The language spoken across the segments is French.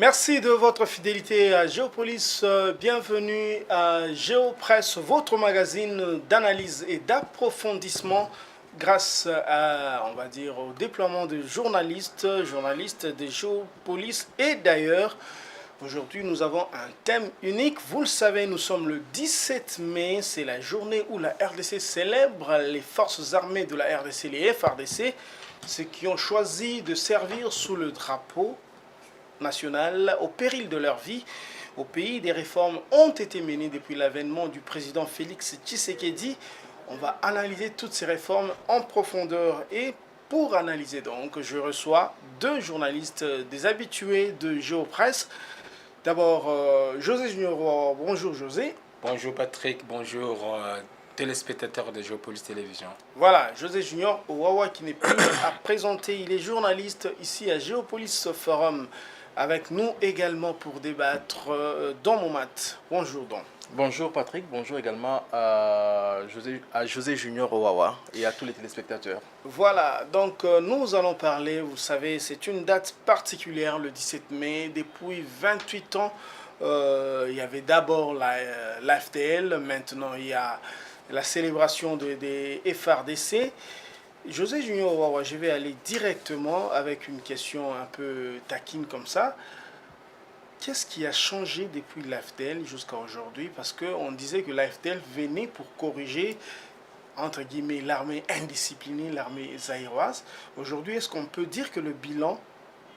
Merci de votre fidélité à Géopolis. Bienvenue à Géopresse, votre magazine d'analyse et d'approfondissement grâce à, on va dire, au déploiement de journalistes de Géopolis et d'ailleurs. Aujourd'hui, nous avons un thème unique. Vous le savez, nous sommes le 17 mai. C'est la journée où la RDC célèbre les forces armées de la RDC, les FARDC, ceux qui ont choisi de servir sous le drapeau national au péril de leur vie. Au pays, des réformes ont été menées depuis l'avènement du président Félix Tshisekedi. On va analyser toutes ces réformes en profondeur et pour analyser donc, je reçois deux journalistes, des habitués de Géopresse. D'abord, José Junior. Bonjour José. Bonjour Patrick, bonjour téléspectateurs de Géopolis Télévision. Voilà, José Junior Owawa qui n'est plus à présenter. Il est journaliste ici à Géopolis Forum avec nous également pour débattre dans mon mat. Bonjour Don. Bonjour Patrick, bonjour également à José Junior Owawa et à tous les téléspectateurs. Voilà, donc nous allons parler, vous savez, c'est une date particulière, le 17 mai. Depuis 28 ans, il y avait d'abord l'AFDL, maintenant il y a la célébration des FARDC. José Junior Owawa, je vais aller directement avec une question un peu taquine comme ça. Qu'est-ce qui a changé depuis l'AFDL jusqu'à aujourd'hui? Parce qu'on disait que l'AFDL venait pour corriger, entre guillemets, l'armée indisciplinée, l'armée zaïroise. Aujourd'hui, est-ce qu'on peut dire que le bilan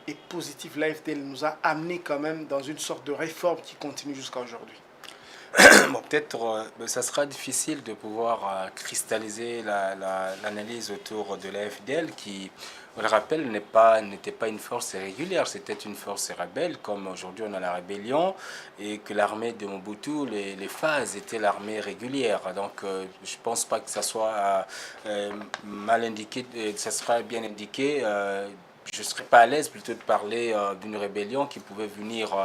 est positif? L'AFDL nous a amené quand même dans une sorte de réforme qui continue jusqu'à aujourd'hui. Bon, peut-être ça sera difficile de pouvoir cristalliser l'analyse autour de l'AFDL qui, on le rappelle, n'était pas une force régulière, c'était une force rebelle, comme aujourd'hui on a la rébellion, et que l'armée de Mobutu, les phases étaient l'armée régulière. Donc je ne pense pas que ça soit mal indiqué, ça sera bien indiqué. Je ne serais pas à l'aise plutôt de parler d'une rébellion qui pouvait venir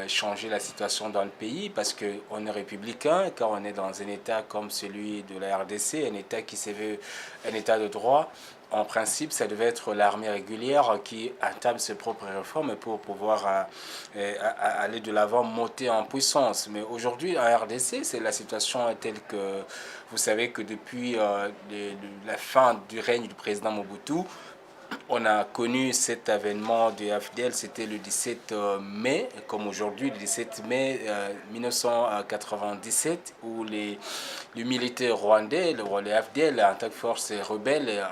changer la situation dans le pays parce qu'on est républicain, car on est dans un État comme celui de la RDC, un État qui se veut un État de droit. En principe, ça devait être l'armée régulière qui entame ses propres réformes pour pouvoir aller de l'avant, monter en puissance. Mais aujourd'hui, en RDC, c'est la situation telle que vous savez que depuis la fin du règne du président Mobutu, on a connu cet avènement de AFDL, c'était le 17 mai, comme aujourd'hui, le 17 mai 1997, où les militaires rwandais, les AFDL, en tant que force rebelle,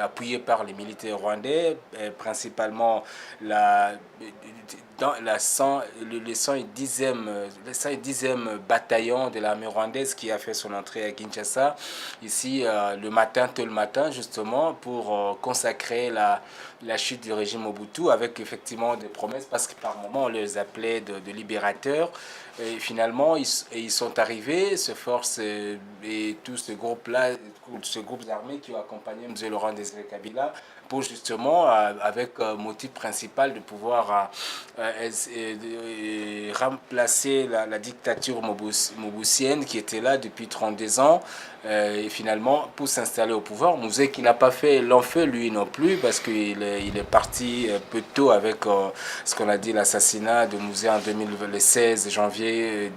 appuyés par les militaires rwandais, principalement le 110e bataillon de l'armée rwandaise qui a fait son entrée à Kinshasa, ici tôt le matin, justement, pour consacrer la chute du régime Mobutu avec effectivement des promesses, parce que par moments on les appelait de libérateurs. Et finalement, ils sont arrivés, ce force et tout ce groupe-là, ce groupe d'armées qui ont accompagné M. Laurent Désiré Kabila pour justement, avec motif principal de pouvoir remplacer la dictature mobusienne qui était là depuis 32 ans et finalement pour s'installer au pouvoir. Mouzé qui n'a pas fait l'enfer lui non plus parce qu'il est parti peu tôt avec ce qu'on a dit l'assassinat de Mouzé en le 16 janvier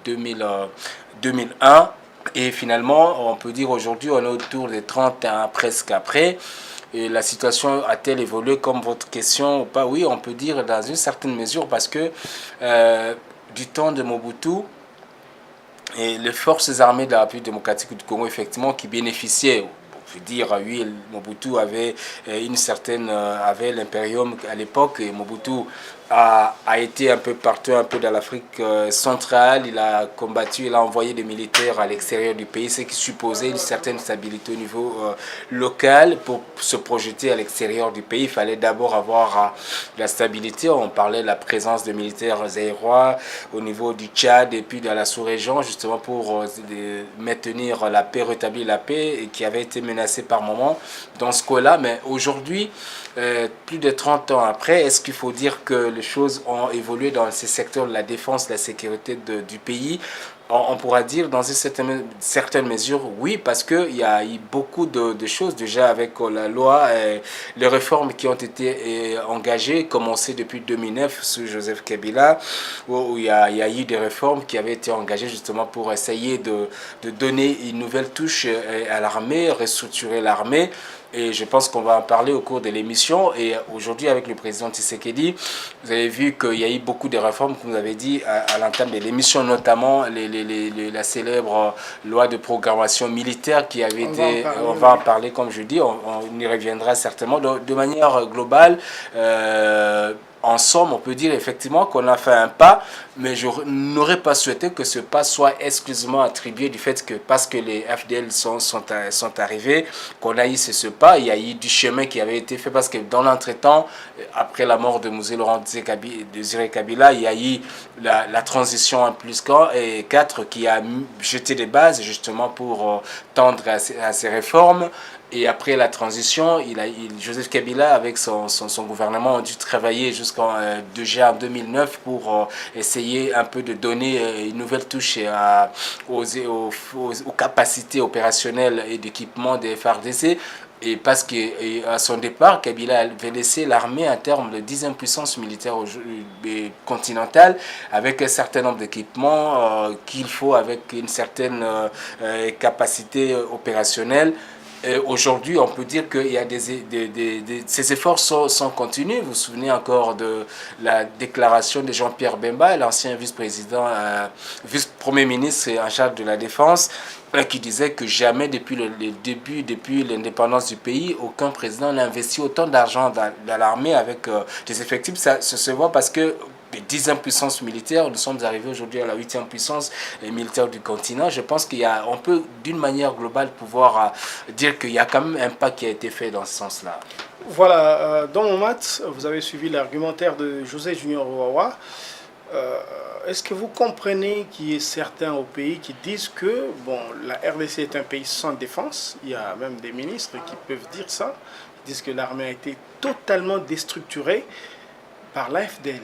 2001. Et finalement, on peut dire aujourd'hui, on est autour des 30 ans presque après. Et la situation a-t-elle évolué comme votre question ou pas? Oui, on peut dire dans une certaine mesure parce que du temps de Mobutu, et les forces armées de la République démocratique du Congo, effectivement, qui bénéficiaient, je veux dire, oui, Mobutu avait avait l'impérium à l'époque, et Mobutu a été un peu partout, un peu dans l'Afrique centrale. Il a combattu, il a envoyé des militaires à l'extérieur du pays, ce qui supposait une certaine stabilité au niveau local. Pour se projeter à l'extérieur du pays, il fallait d'abord avoir la stabilité. On parlait de la présence de militaires zaïrois au niveau du Tchad et puis dans la sous-région, justement pour maintenir la paix, rétablir la paix, et qui avait été menacée par moments dans ce cas-là. Mais aujourd'hui, plus de 30 ans après, est-ce qu'il faut dire que les choses ont évolué dans ces secteurs de la défense, la sécurité du pays. On pourra dire dans une certaine mesure, oui, parce qu'il y a eu beaucoup de choses déjà avec la loi, les réformes qui ont été engagées, commencées depuis 2009 sous Joseph Kabila, où il y a eu des réformes qui avaient été engagées justement pour essayer de donner une nouvelle touche à l'armée, restructurer l'armée. Et je pense qu'on va en parler au cours de l'émission. Et aujourd'hui, avec le président Tshisekedi, vous avez vu qu'il y a eu beaucoup de réformes, comme vous avez dit, à l'entame de l'émission, notamment la célèbre loi de programmation militaire qui avait été... On va en parler, comme je dis, on y reviendra certainement. De manière globale, en somme, on peut dire effectivement qu'on a fait un pas, mais je n'aurais pas souhaité que ce pas soit exclusivement attribué du fait que parce que les FDL sont arrivés, qu'on a eu ce pas. Il y a eu du chemin qui avait été fait parce que dans l'entretemps, après la mort de Mzee Laurent Désiré Kabila, il y a eu la transition 1+4 qui a jeté des bases justement pour tendre à ces réformes. Et après la transition, Joseph Kabila, avec son gouvernement, a dû travailler déjà en 2009 pour essayer un peu de donner une nouvelle touche aux capacités opérationnelles et d'équipement des FARDC. Et parce qu'à son départ, Kabila avait laissé l'armée en termes de 10e puissance militaire continentale, avec un certain nombre d'équipements qu'il faut, avec une certaine capacité opérationnelle. Aujourd'hui, on peut dire que ces efforts sont continus. Vous vous souvenez encore de la déclaration de Jean-Pierre Bemba, l'ancien vice-premier ministre en charge de la Défense, qui disait que jamais depuis depuis l'indépendance du pays, aucun président n'a investi autant d'argent dans l'armée avec des effectifs. Ça se voit parce que de 10e puissance militaire, nous sommes arrivés aujourd'hui à la 8e puissance militaire du continent. Je pense qu'on peut, d'une manière globale, pouvoir dire qu'il y a quand même un pas qui a été fait dans ce sens-là. Voilà, dans mon match, vous avez suivi l'argumentaire de José Junior Wawa. Est-ce que vous comprenez qu'il y ait certains au pays qui disent que la RDC est un pays sans défense? Il y a même des ministres qui peuvent dire ça. Ils disent que l'armée a été totalement déstructurée par l'AFDL.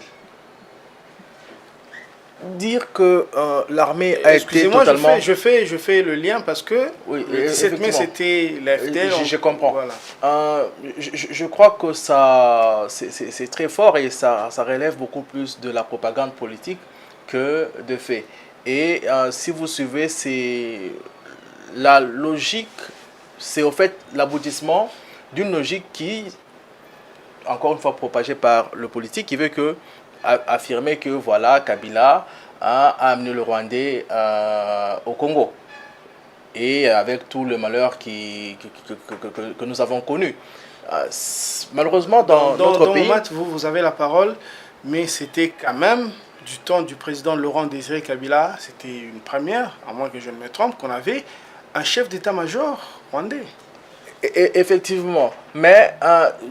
Dire que l'armée a été totalement... je fais le lien parce que oui, le 17 mai, c'était l'AFDL. Je comprends. Voilà. Je crois que c'est très fort et ça relève beaucoup plus de la propagande politique que de fait. Et si vous suivez, c'est la logique, c'est au fait l'aboutissement d'une logique qui, encore une fois propagée par le politique, qui veut que affirmer que voilà, Kabila a amené le Rwandais au Congo. Et avec tout le malheur que nous avons connu. Malheureusement, dans notre pays... Vous avez la parole, mais c'était quand même du temps du président Laurent Désiré Kabila, c'était une première, à moins que je ne me trompe, qu'on avait un chef d'état-major rwandais. Effectivement, mais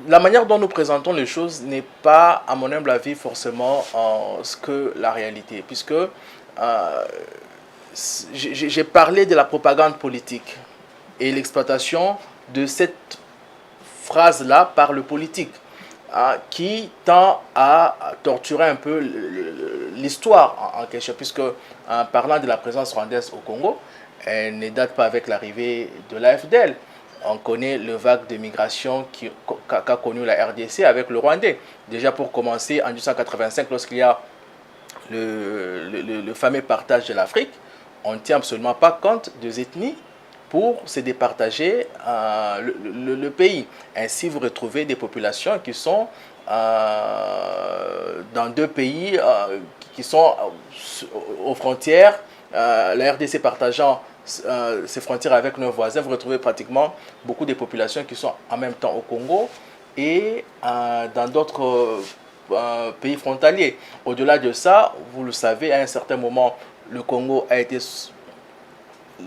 la manière dont nous présentons les choses n'est pas, à mon humble avis, forcément ce que la réalité. Puisque j'ai parlé de la propagande politique et l'exploitation de cette phrase-là par le politique, qui tend à torturer un peu l'histoire en question. Puisque en parlant de la présence rwandaise au Congo, elle ne date pas avec l'arrivée de l'AFDL. On connaît le vague de migration qu'a connu la RDC avec le Rwandais. Déjà pour commencer, en 1885, lorsqu'il y a le fameux partage de l'Afrique, on ne tient absolument pas compte des ethnies pour se départager le pays. Ainsi, vous retrouvez des populations qui sont dans deux pays qui sont aux frontières, la RDC partageant ses frontières avec nos voisins. Vous retrouvez pratiquement beaucoup de populations qui sont en même temps au Congo et dans d'autres pays frontaliers. Au-delà de ça, vous le savez, à un certain moment, le Congo a été...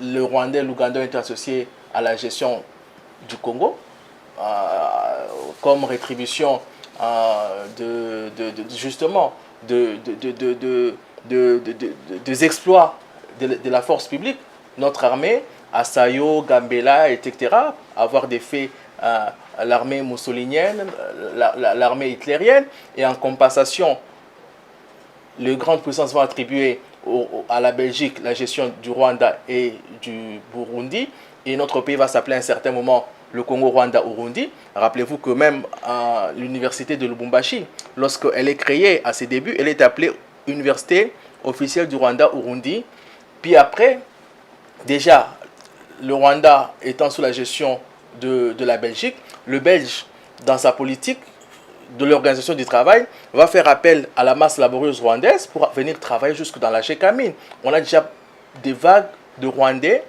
Le Rwandais et l'Ouganda ont été associés à la gestion du Congo comme rétribution justement des exploits de la force publique. Notre armée, à Sayo, Gambela, etc., avoir des faits l'armée mussolinienne, l'armée hitlérienne, et en compensation, les grandes puissances vont attribuer à la Belgique la gestion du Rwanda et du Burundi, et notre pays va s'appeler à un certain moment le Congo-Rwanda-Urundi. Rappelez-vous que même à l'université de Lubumbashi, lorsqu'elle est créée à ses débuts, elle est appelée Université officielle du Rwanda-Urundi. Puis après, déjà, le Rwanda étant sous la gestion de la Belgique, le Belge, dans sa politique de l'organisation du travail, va faire appel à la masse laborieuse rwandaise pour venir travailler jusque dans la Gécamine. On a déjà des vagues de Rwandais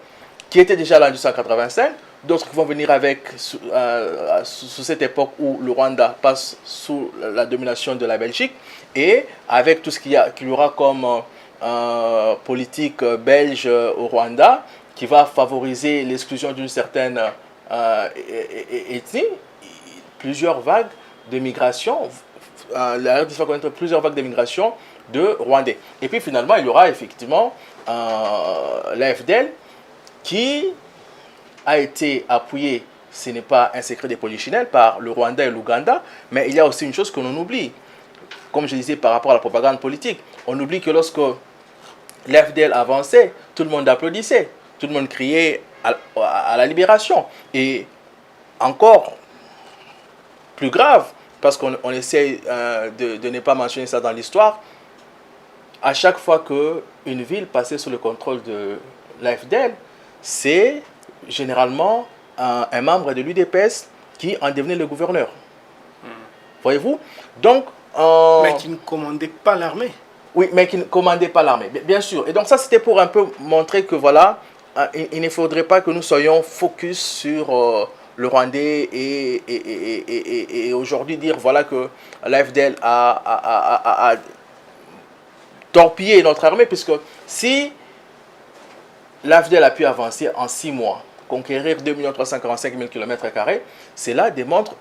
qui étaient déjà là en 1985, d'autres qui vont venir avec sous cette époque où le Rwanda passe sous la domination de la Belgique, et avec tout ce qu'il y aura comme politique belge au Rwanda, qui va favoriser l'exclusion d'une certaine ethnie, plusieurs vagues de migration, plusieurs vagues de migration de Rwandais. Et puis finalement, il y aura effectivement l'AFDL qui a été appuyé, ce n'est pas un secret des polichinelles, par le Rwanda et l'Ouganda, mais il y a aussi une chose que l'on oublie, comme je disais par rapport à la propagande politique. On oublie que lorsque l'AFDL avançait, tout le monde applaudissait, tout le monde criait à la libération. Et encore plus grave, parce qu'on essaie de ne pas mentionner ça dans l'histoire, à chaque fois qu'une ville passait sous le contrôle de l'AFDL, c'est généralement un membre de l'UDPS qui en devenait le gouverneur. Voyez-vous? Donc, mais qui ne commandait pas l'armée. Oui, mais qui ne commandait pas l'armée, bien sûr. Et donc ça, c'était pour un peu montrer que voilà, il ne faudrait pas que nous soyons focus sur le Rwandais et aujourd'hui dire voilà que l'AFDL a torpillé notre armée, puisque si l'AFDL a pu avancer en 6 mois, conquérir 2 345 000 km², cela démontre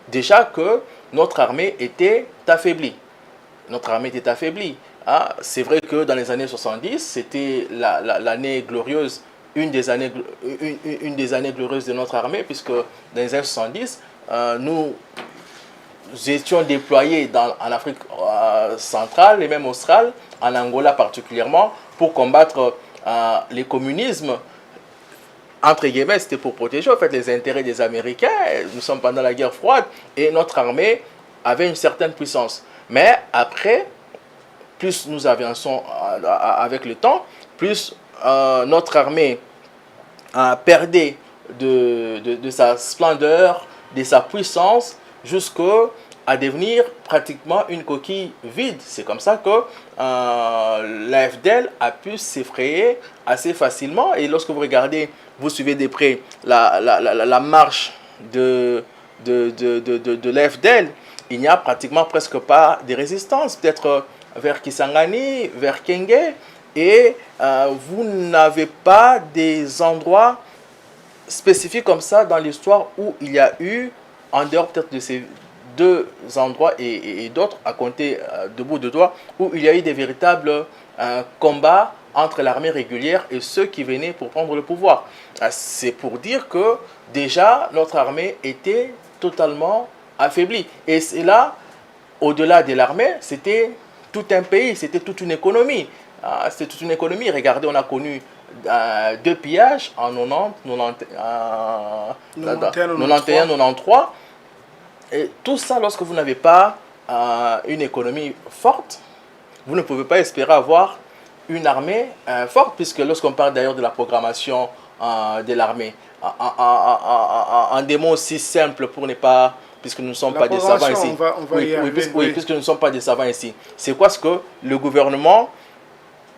déjà que notre armée était affaiblie. Notre armée était affaiblie. Ah, c'est vrai que dans les années 70, c'était l'année glorieuse, une des années glorieuses de notre armée, puisque dans les années 70, nous étions déployés en Afrique centrale et même australe, en Angola particulièrement, pour combattre les communismes. Entre guillemets, c'était pour protéger en fait, les intérêts des Américains. Nous sommes pendant la guerre froide et notre armée avait une certaine puissance. Mais après, plus nous avançons avec le temps, plus notre armée perdait de sa splendeur, de sa puissance, jusqu'à devenir pratiquement une coquille vide. C'est comme ça que l'AFDL a pu s'effrayer assez facilement. Et lorsque vous regardez, vous suivez de près la marche de l'AFDL, il n'y a pratiquement presque pas de résistance. Peut-être vers Kisangani, vers Kenge, et vous n'avez pas des endroits spécifiques comme ça dans l'histoire où il y a eu, en dehors peut-être de ces 2 endroits et d'autres, à compter de bout de doigts, où il y a eu des véritables combats entre l'armée régulière et ceux qui venaient pour prendre le pouvoir. C'est pour dire que déjà notre armée était totalement affaiblie. Et c'est là, au-delà de l'armée, c'était tout un pays, c'était toute une économie. C'était toute une économie. Regardez, on a connu 2 pillages en 91-93. Et tout ça, lorsque vous n'avez pas une économie forte, vous ne pouvez pas espérer avoir une armée forte, puisque lorsqu'on parle d'ailleurs de la programmation de l'armée, en des mots aussi simples pour ne pas, puisque nous ne sommes pas des savants ici. Puisque nous ne sommes pas des savants ici. C'est quoi ce que le gouvernement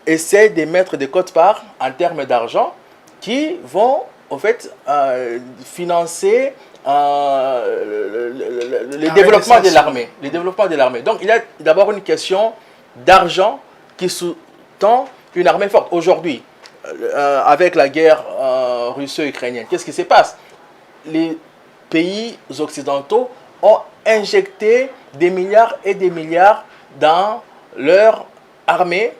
essaie de mettre des quotes-parts en termes d'argent qui vont, en fait, financer le développement de l'armée. Le développement de l'armée. Donc, il y a d'abord une question d'argent qui sous-tend une armée forte. Aujourd'hui, avec la guerre russo-ukrainienne, qu'est-ce qui se passe? Les pays occidentaux ont injecté des milliards et des milliards dans leur armée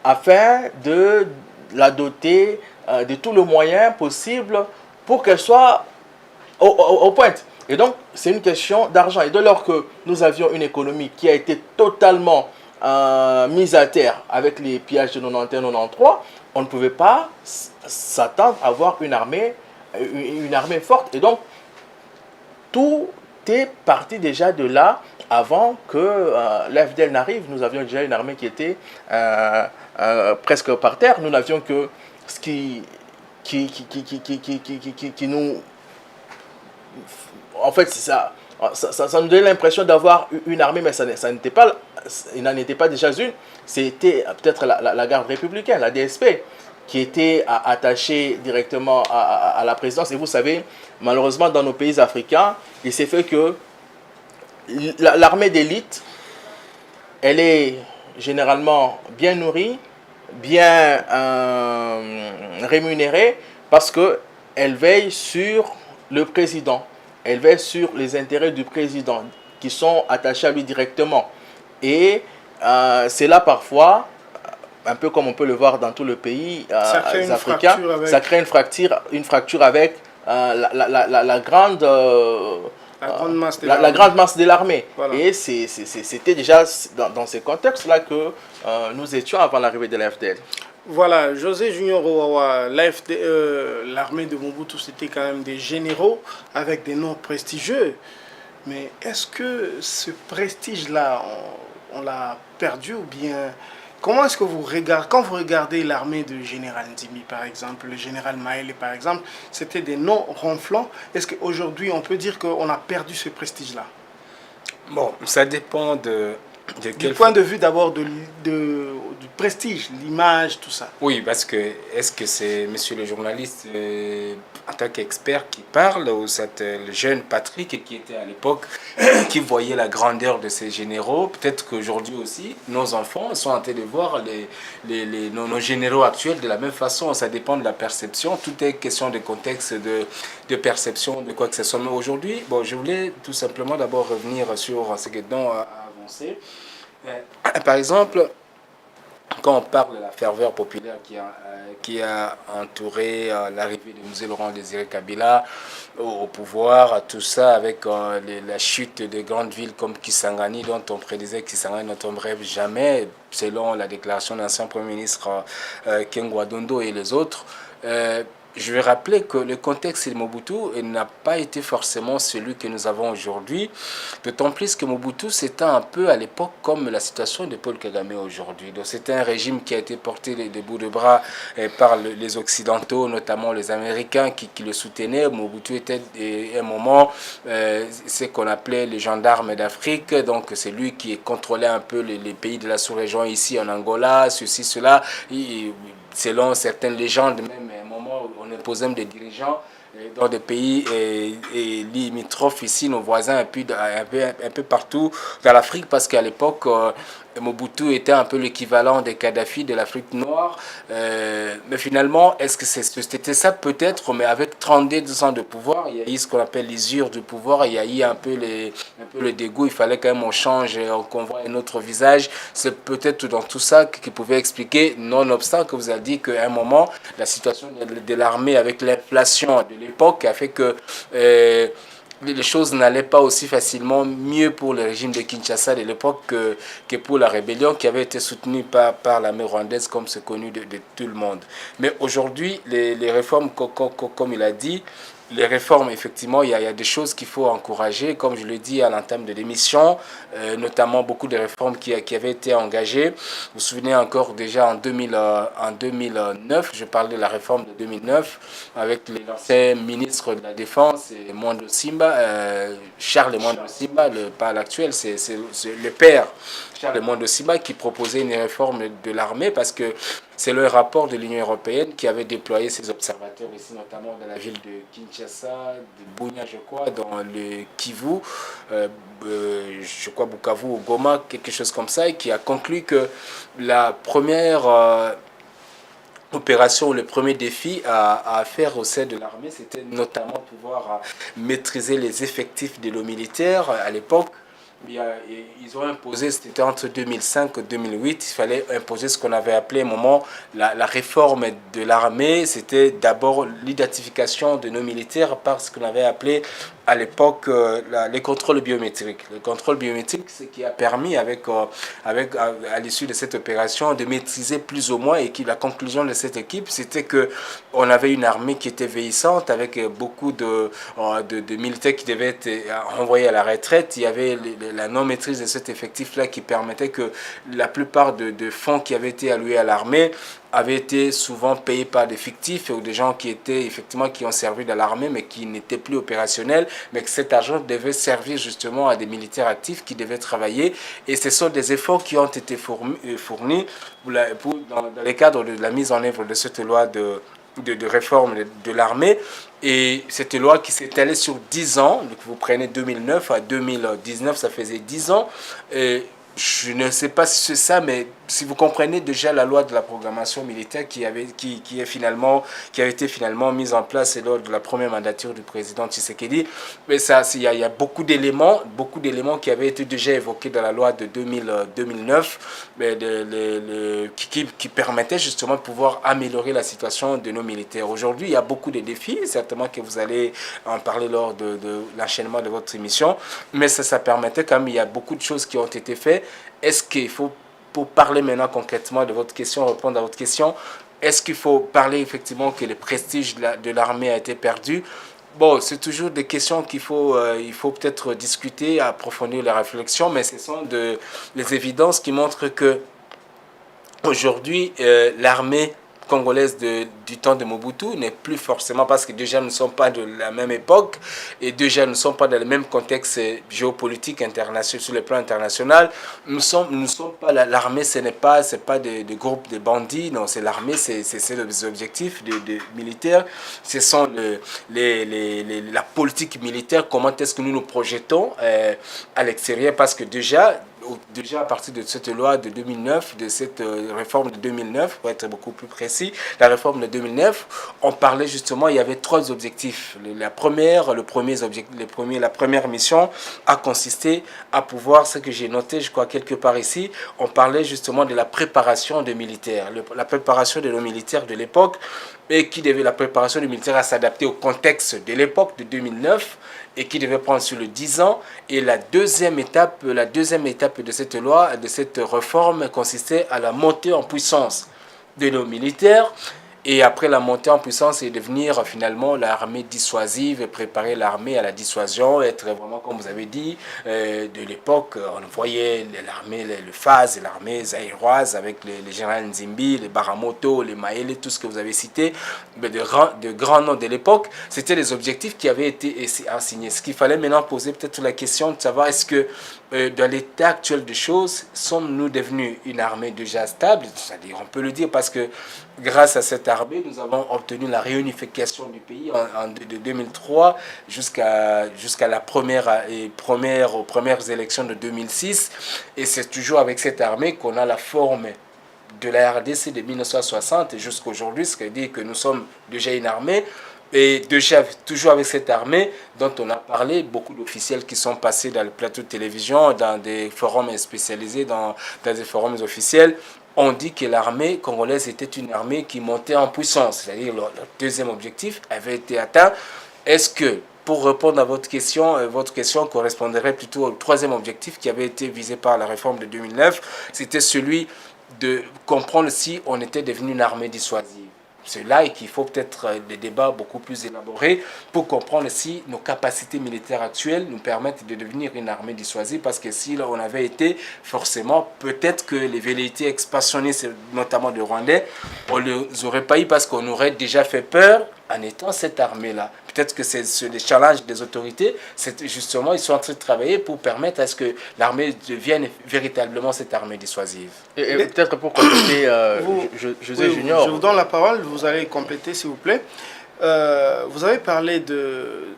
afin de la doter de tous les moyens possibles pour qu'elle soit aux pointes. Et donc, c'est une question d'argent. Et dès lors que nous avions une économie qui a été totalement mise à terre avec les pillages de 91-93, on ne pouvait pas s'attendre à avoir une armée forte. Et donc, tout est parti déjà de là avant que l'FDL n'arrive. Nous avions déjà une armée qui était presque par terre. Nous n'avions que ce qui nous... En fait, ça nous donnait l'impression d'avoir une armée, mais il n'en était pas déjà une. C'était peut-être la garde républicaine, la DSP, qui était attachée directement à la présidence. Et vous savez, malheureusement, dans nos pays africains, il s'est fait que l'armée d'élite, elle est généralement bien nourrie, bien rémunérée, parce qu'elle veille sur le président. Elle veille sur les intérêts du président qui sont attachés à lui directement. Et c'est là parfois, un peu comme on peut le voir dans tout le pays africain, ça crée une fracture avec la grande masse de l'armée. Voilà. Et c'était déjà dans ces contextes-là que nous étions avant l'arrivée de l'AFDL. Voilà, José Junior Owawa, l'armée de Mobutu, c'était quand même des généraux avec des noms prestigieux. Mais est-ce que ce prestige-là, on l'a perdu ou bien... Comment est-ce que vous regardez, quand vous regardez l'armée de général Ndimi, par exemple, le général Maëlé, par exemple, c'était des noms ronflants. Est-ce qu'aujourd'hui, on peut dire qu'on a perdu ce prestige-là? Bon, ça dépend du point de vue d'abord du prestige, l'image, tout ça. Oui, parce que est-ce que c'est monsieur le journaliste en tant qu'expert qui parle ou c'est le jeune Patrick qui était à l'époque qui voyait la grandeur de ces généraux? Peut-être qu'aujourd'hui aussi, nos enfants sont en train de voir nos généraux actuels de la même façon. Ça dépend de la perception. Tout est question de contexte, de perception, de quoi que ce soit. Mais aujourd'hui, bon, je voulais tout simplement d'abord revenir sur ce que dont a avancé. Par exemple, quand on parle de la ferveur populaire qui a entouré l'arrivée de M. Laurent Désiré Kabila au pouvoir, tout ça avec la chute de grandes villes comme Kisangani, dont on prédisait que Kisangani ne tomberait jamais, selon la déclaration de l'ancien Premier ministre Kengwa Dondo et les autres. Je vais rappeler que le contexte de Mobutu n'a pas été forcément celui que nous avons aujourd'hui, d'autant plus que Mobutu c'était un peu à l'époque comme la situation de Paul Kagame aujourd'hui. Donc c'était un régime qui a été porté de bout de bras par les Occidentaux, notamment les Américains qui le soutenaient. Mobutu était à un moment ce qu'on appelait les gendarmes d'Afrique, donc c'est lui qui contrôlait un peu les pays de la sous-région ici en Angola, ceci, cela. Selon certaines légendes, même à un moment où on imposait des dirigeants dans des pays limitrophes ici, nos voisins, un peu partout dans l'Afrique, parce qu'à l'époque, Mobutu était un peu l'équivalent des Kadhafi de l'Afrique noire. Mais finalement, est-ce que c'était ça? Peut-être, mais avec 32 ans de pouvoir, il y a eu ce qu'on appelle l'usure du pouvoir, il y a eu un peu le dégoût, il fallait quand même on change, qu'on voit un autre visage. C'est peut-être dans tout ça qui pouvait expliquer, nonobstant que vous avez dit qu'à un moment, la situation de l'armée avec l'inflation de l'époque a fait que... les choses n'allaient pas aussi facilement mieux pour le régime de Kinshasa de l'époque que pour la rébellion qui avait été soutenue par l'armée rwandaise comme c'est connu de tout le monde. Mais aujourd'hui, les réformes, comme il a dit, les réformes, effectivement, il y a des choses qu'il faut encourager, comme je le dis à l'entame de l'émission, notamment beaucoup de réformes qui avaient été engagées. Vous vous souvenez encore déjà en 2009, je parlais de la réforme de 2009, avec l'ancien ministre de la Défense, Mondo Simba, Charles Mondo Simba, pas l'actuel, c'est le père Charles Mondo Simba qui proposait une réforme de l'armée parce que c'est le rapport de l'Union européenne qui avait déployé ses observateurs ici, notamment dans la ville de Kinshasa, de Bunia, je crois, dans le Kivu, je crois Bukavu ou Goma, quelque chose comme ça, et qui a conclu que la première opération, le premier défi à faire au sein de l'armée, c'était notamment pouvoir maîtriser les effectifs de nos militaires à l'époque. Ils ont imposé, c'était entre 2005 et 2008, il fallait imposer ce qu'on avait appelé à un moment la réforme de l'armée. C'était d'abord l'identification de nos militaires par ce qu'on avait appelé à l'époque les contrôles biométriques. Le contrôle biométrique, c'est ce qui a permis, à l'issue de cette opération, de maîtriser plus ou moins, et la conclusion de cette équipe, c'était qu'on avait une armée qui était vieillissante, avec beaucoup de militaires qui devaient être envoyés à la retraite. Il y avait la non-maîtrise de cet effectif-là qui permettait que la plupart de fonds qui avaient été alloués à l'armée avaient été souvent payés par des fictifs ou des gens qui étaient effectivement qui ont servi dans l'armée mais qui n'étaient plus opérationnels, mais que cet argent devait servir justement à des militaires actifs qui devaient travailler. Et ce sont des efforts qui ont été fournis dans les cadres de la mise en œuvre de cette loi de réforme de l'armée. Et cette loi qui s'étalait sur 10 ans, donc vous prenez 2009 à 2019, ça faisait 10 ans. Et je ne sais pas si c'est ça, mais si vous comprenez déjà la loi de la programmation militaire qui avait été finalement mise en place lors de la première mandature du président Tshisekedi, mais ça, il y a beaucoup d'éléments qui avaient été déjà évoqués dans la loi de 2009, mais qui permettaient justement de pouvoir améliorer la situation de nos militaires. Aujourd'hui, il y a beaucoup de défis, certainement que vous allez en parler lors de l'enchaînement de votre émission, mais ça permettait quand même, il y a beaucoup de choses qui ont été faites. Est-ce qu'il faut, pour parler maintenant concrètement de votre question, répondre à votre question, est-ce qu'il faut parler effectivement que le prestige de l'armée a été perdu? Bon, c'est toujours des questions il faut peut-être discuter, approfondir la réflexion, mais ce sont les évidences qui montrent que aujourd'hui, l'armée congolaise du temps de Mobutu n'est plus forcément, parce que déjà nous ne sommes pas de la même époque et déjà nous ne sommes pas dans le même contexte géopolitique international, sur le plan international. Nous ne sommes pas l'armée, ce n'est pas des groupes de bandits, non, c'est l'armée, c'est les objectifs de militaires, ce sont la politique militaire, comment est-ce que nous nous projetons à l'extérieur, parce que déjà à partir de cette loi de 2009, de cette réforme de 2009, pour être beaucoup plus précis, la réforme de 2009, on parlait justement, il y avait 3 objectifs. La première mission a consisté à pouvoir, ce que j'ai noté, je crois, quelque part ici, on parlait justement de la préparation des militaires, la préparation de nos militaires de l'époque, et la préparation des militaires à s'adapter au contexte de l'époque de 2009, et qui devait prendre sur le 10 ans. Et la deuxième étape de cette loi, de cette réforme, consistait à la montée en puissance de nos militaires. Et après la montée en puissance, et devenir finalement l'armée dissuasive, préparer l'armée à la dissuasion, être vraiment, comme vous avez dit, de l'époque, on voyait l'armée, le FAS, l'armée zaïroise avec les généraux Nzimbi, les Baramoto, les Maele, tout ce que vous avez cité, de grands noms de l'époque. C'était les objectifs qui avaient été assignés. Ce qu'il fallait maintenant poser peut-être la question de savoir, est-ce que dans l'état actuel des choses, sommes-nous devenus une armée déjà stable? C'est-à-dire, on peut le dire parce que grâce à cette armée, nous avons obtenu la réunification du pays de 2003 jusqu'à aux premières élections de 2006. Et c'est toujours avec cette armée qu'on a la forme de la RDC de 1960 jusqu'à aujourd'hui, ce qui veut dire que nous sommes déjà une armée. Et déjà, toujours avec cette armée dont on a parlé, beaucoup d'officiels qui sont passés dans le plateau de télévision, dans des forums spécialisés, dans des forums officiels, ont dit que l'armée congolaise était une armée qui montait en puissance. C'est-à-dire le deuxième objectif avait été atteint. Est-ce que, pour répondre à votre question correspondrait plutôt au troisième objectif qui avait été visé par la réforme de 2009, c'était celui de comprendre si on était devenu une armée dissuasive. C'est là qu'il faut peut-être des débats beaucoup plus élaborés pour comprendre si nos capacités militaires actuelles nous permettent de devenir une armée dissuasive, parce que si là on avait été, forcément, peut-être que les velléités expansionnistes, notamment de Rwandais, on ne les aurait pas eu parce qu'on aurait déjà fait peur en étant cette armée-là. Peut-être que c'est les challenges des autorités, c'est justement, ils sont en train de travailler pour permettre à ce que l'armée devienne véritablement cette armée dissuasive. Et peut-être pour compléter, José Junior. Je vous donne la parole, vous allez compléter s'il vous plaît. Vous avez parlé de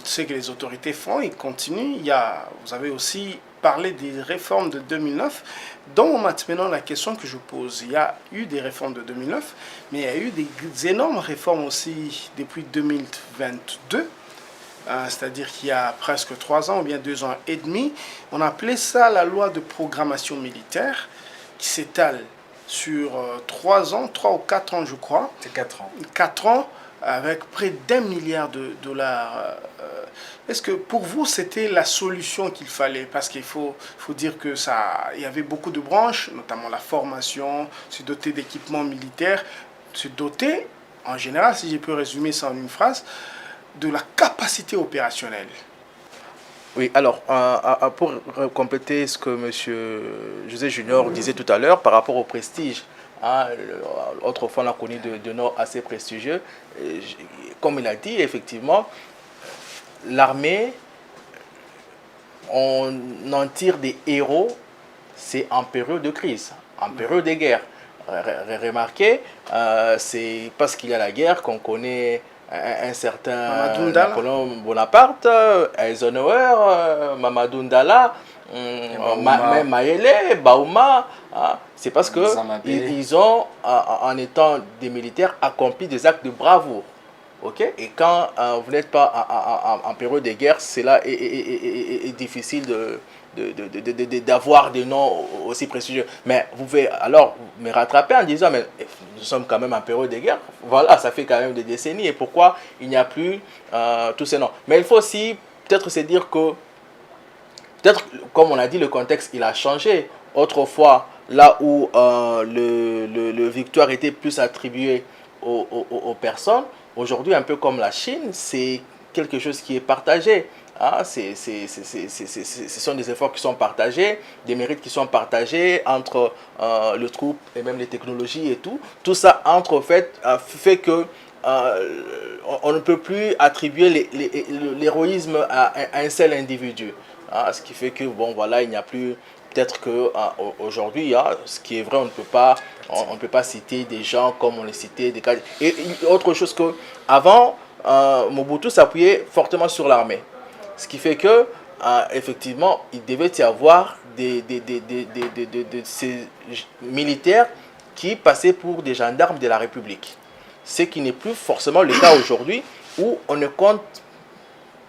ce que les autorités font, ils continuent. Vous avez aussi parlé des réformes de 2009. Donc maintenant, la question que je pose, il y a eu des réformes de 2009, mais il y a eu des énormes réformes aussi depuis 2022. C'est-à-dire qu'il y a presque 3 ans ou bien 2 ans et demi. On appelait ça la loi de programmation militaire qui s'étale sur 3 ans, 3 ou 4 ans je crois. C'est 4 ans. 4 ans avec près d'1 milliard de dollars Est-ce que pour vous, c'était la solution qu'il fallait? Parce faut dire que il y avait beaucoup de branches, notamment la formation, se doter d'équipements militaires, se doter, en général, si je peux résumer ça en une phrase, de la capacité opérationnelle. Oui, alors, pour compléter ce que M. José Junior disait tout à l'heure par rapport au prestige, hein, autrefois on a connu de noms assez prestigieux. Comme il a dit, effectivement, l'armée, on en tire des héros, c'est en période de crise, en période de guerre. Remarquez, c'est parce qu'il y a la guerre qu'on connaît un certain Napoléon Bonaparte, Eisenhower, Mamadou Ndala, même Mayele, Bauma. C'est parce que ils ont, en étant des militaires, accompli des actes de bravoure. Okay? Et quand vous n'êtes pas en période de guerre, cela est difficile d'avoir des noms aussi prestigieux. Mais vous pouvez alors me rattraper en disant, mais nous sommes quand même en période de guerre. Voilà, ça fait quand même des décennies. Et pourquoi il n'y a plus tous ces noms? Mais il faut aussi peut-être se dire que, peut-être, comme on a dit, le contexte, il a changé. Autrefois, là où le victoire était plus attribué aux personnes, aujourd'hui, un peu comme la Chine, c'est quelque chose qui est partagé. Ah, ce sont des efforts qui sont partagés, des mérites qui sont partagés entre le troupe et même les technologies et tout. Tout ça entre, fait que on ne peut plus attribuer l'héroïsme à un seul individu. Ah, ce qui fait que, bon, voilà, il n'y a plus... Peut-être qu'aujourd'hui, ce qui est vrai, on ne peut pas citer des gens comme on les citait. Et autre chose que, avant, Mobutu s'appuyait fortement sur l'armée. Ce qui fait que, effectivement, il devait y avoir ces militaires qui passaient pour des gendarmes de la République. Ce qui n'est plus forcément le cas aujourd'hui, où on ne compte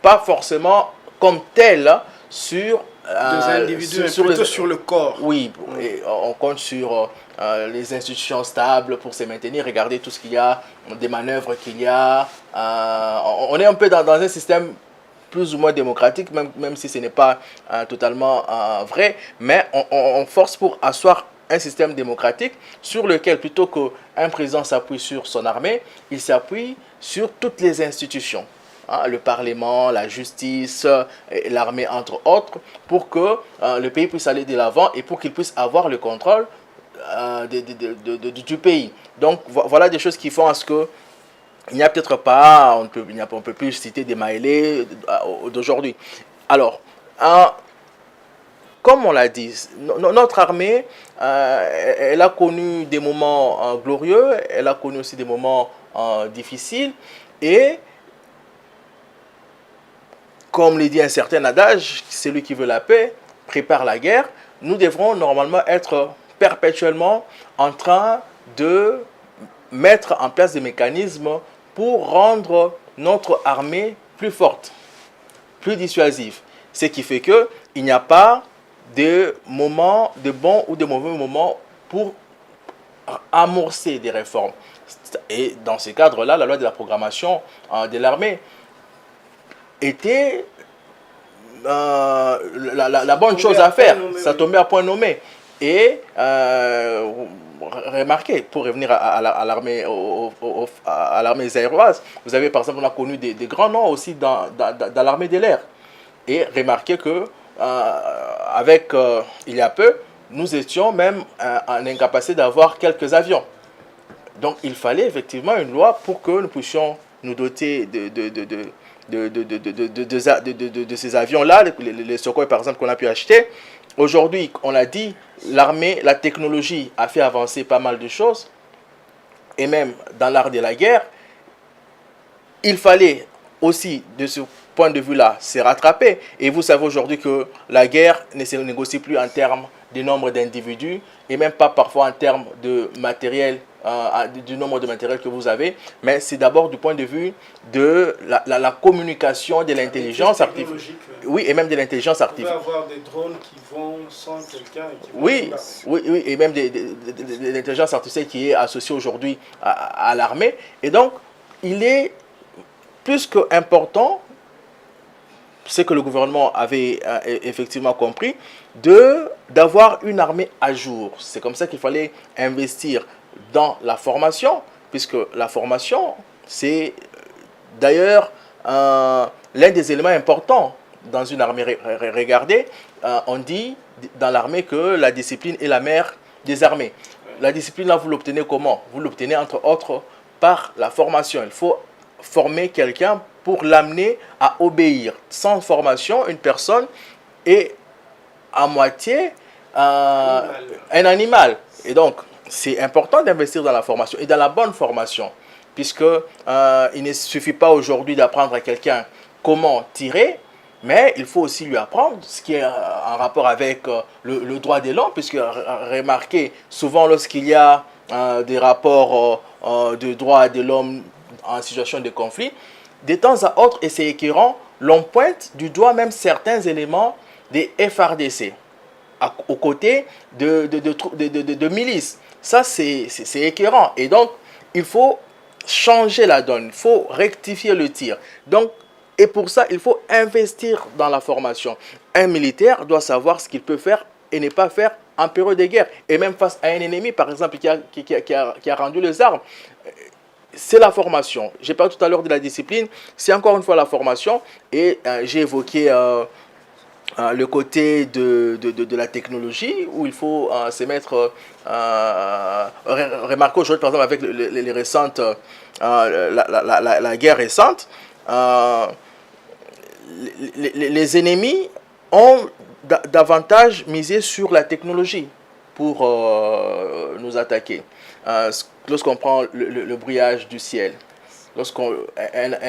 pas forcément comme tel sur des individus, plutôt sur le corps. Oui, et on compte sur les institutions stables pour se maintenir. Regardez tout ce qu'il y a, des manœuvres qu'il y a. On est un peu dans un système plus ou moins démocratique, même si ce n'est pas totalement vrai. Mais on force pour asseoir un système démocratique sur lequel, plutôt qu'un président s'appuie sur son armée, il s'appuie sur toutes les institutions. Le Parlement, la justice, l'armée, entre autres, pour que le pays puisse aller de l'avant et pour qu'il puisse avoir le contrôle du pays. Donc, voilà des choses qui font à ce que il n'y a peut-être pas, on peut plus citer des Maélé d'aujourd'hui. Alors, comme on l'a dit, notre armée, elle a connu des moments glorieux, elle a connu aussi des moments difficiles, et comme le dit un certain adage, celui qui veut la paix prépare la guerre. Nous devrons normalement être perpétuellement en train de mettre en place des mécanismes pour rendre notre armée plus forte, plus dissuasive. Ce qui fait qu'il n'y a pas de moments, de bons ou de mauvais moments pour amorcer des réformes. Et dans ce cadre-là, la loi de la programmation de l'armée était la bonne chose à faire. Ça tombait à point nommé. Et remarquez, pour revenir à l'armée zaïroise, vous avez par exemple, on a connu des grands noms aussi dans l'armée de l'air. Et remarquez que il y a peu, nous étions même en incapacité d'avoir quelques avions. Donc il fallait effectivement une loi pour que nous puissions nous doter de ces avions-là, les Sukhoi par exemple qu'on a pu acheter. Aujourd'hui, on a dit, l'armée, la technologie a fait avancer pas mal de choses. Et même dans l'art de la guerre, il fallait aussi, de ce point de vue-là, se rattraper. Et vous savez aujourd'hui que la guerre ne se négocie plus en termes de nombre d'individus et même pas parfois en termes de matériel, du nombre de matériel que vous avez, mais c'est d'abord du point de vue de la communication, de l'intelligence artificielle. Oui, et même de l'intelligence artificielle. On peut avoir des drones qui vont sans quelqu'un. Oui, et même de l'intelligence artificielle qui est associée aujourd'hui à l'armée. Et donc, il est plus qu'important ce que le gouvernement avait effectivement compris, d'avoir une armée à jour. C'est comme ça qu'il fallait investir dans la formation, puisque la formation, c'est d'ailleurs l'un des éléments importants dans une armée. Regardez, on dit dans l'armée que la discipline est la mère des armées. La discipline, là, vous l'obtenez comment? Vous l'obtenez entre autres par la formation. Il faut former quelqu'un pour l'amener à obéir. Sans formation, une personne est à moitié un animal. Et donc, c'est important d'investir dans la formation et dans la bonne formation, puisque il ne suffit pas aujourd'hui d'apprendre à quelqu'un comment tirer, mais il faut aussi lui apprendre ce qui est en rapport avec le droit de l'homme, puisque remarquez, souvent lorsqu'il y a des rapports de droits de l'homme en situation de conflit, de temps à autre, et c'est écœurant, l'on pointe du doigt même certains éléments des FRDC aux côtés de milices. Ça, c'est écœurant. Et donc, il faut changer la donne, il faut rectifier le tir. Donc, et pour ça, il faut investir dans la formation. Un militaire doit savoir ce qu'il peut faire et ne pas faire en période de guerre. Et même face à un ennemi, par exemple, qui a rendu les armes, c'est la formation. J'ai parlé tout à l'heure de la discipline, c'est encore une fois la formation. Et j'ai évoqué le côté de la technologie, où il faut se mettre... remarquez aujourd'hui, par exemple, avec les récentes... la guerre récente, les ennemis ont davantage misé sur la technologie pour nous attaquer. Lorsqu'on prend le brouillage du ciel, lorsqu'un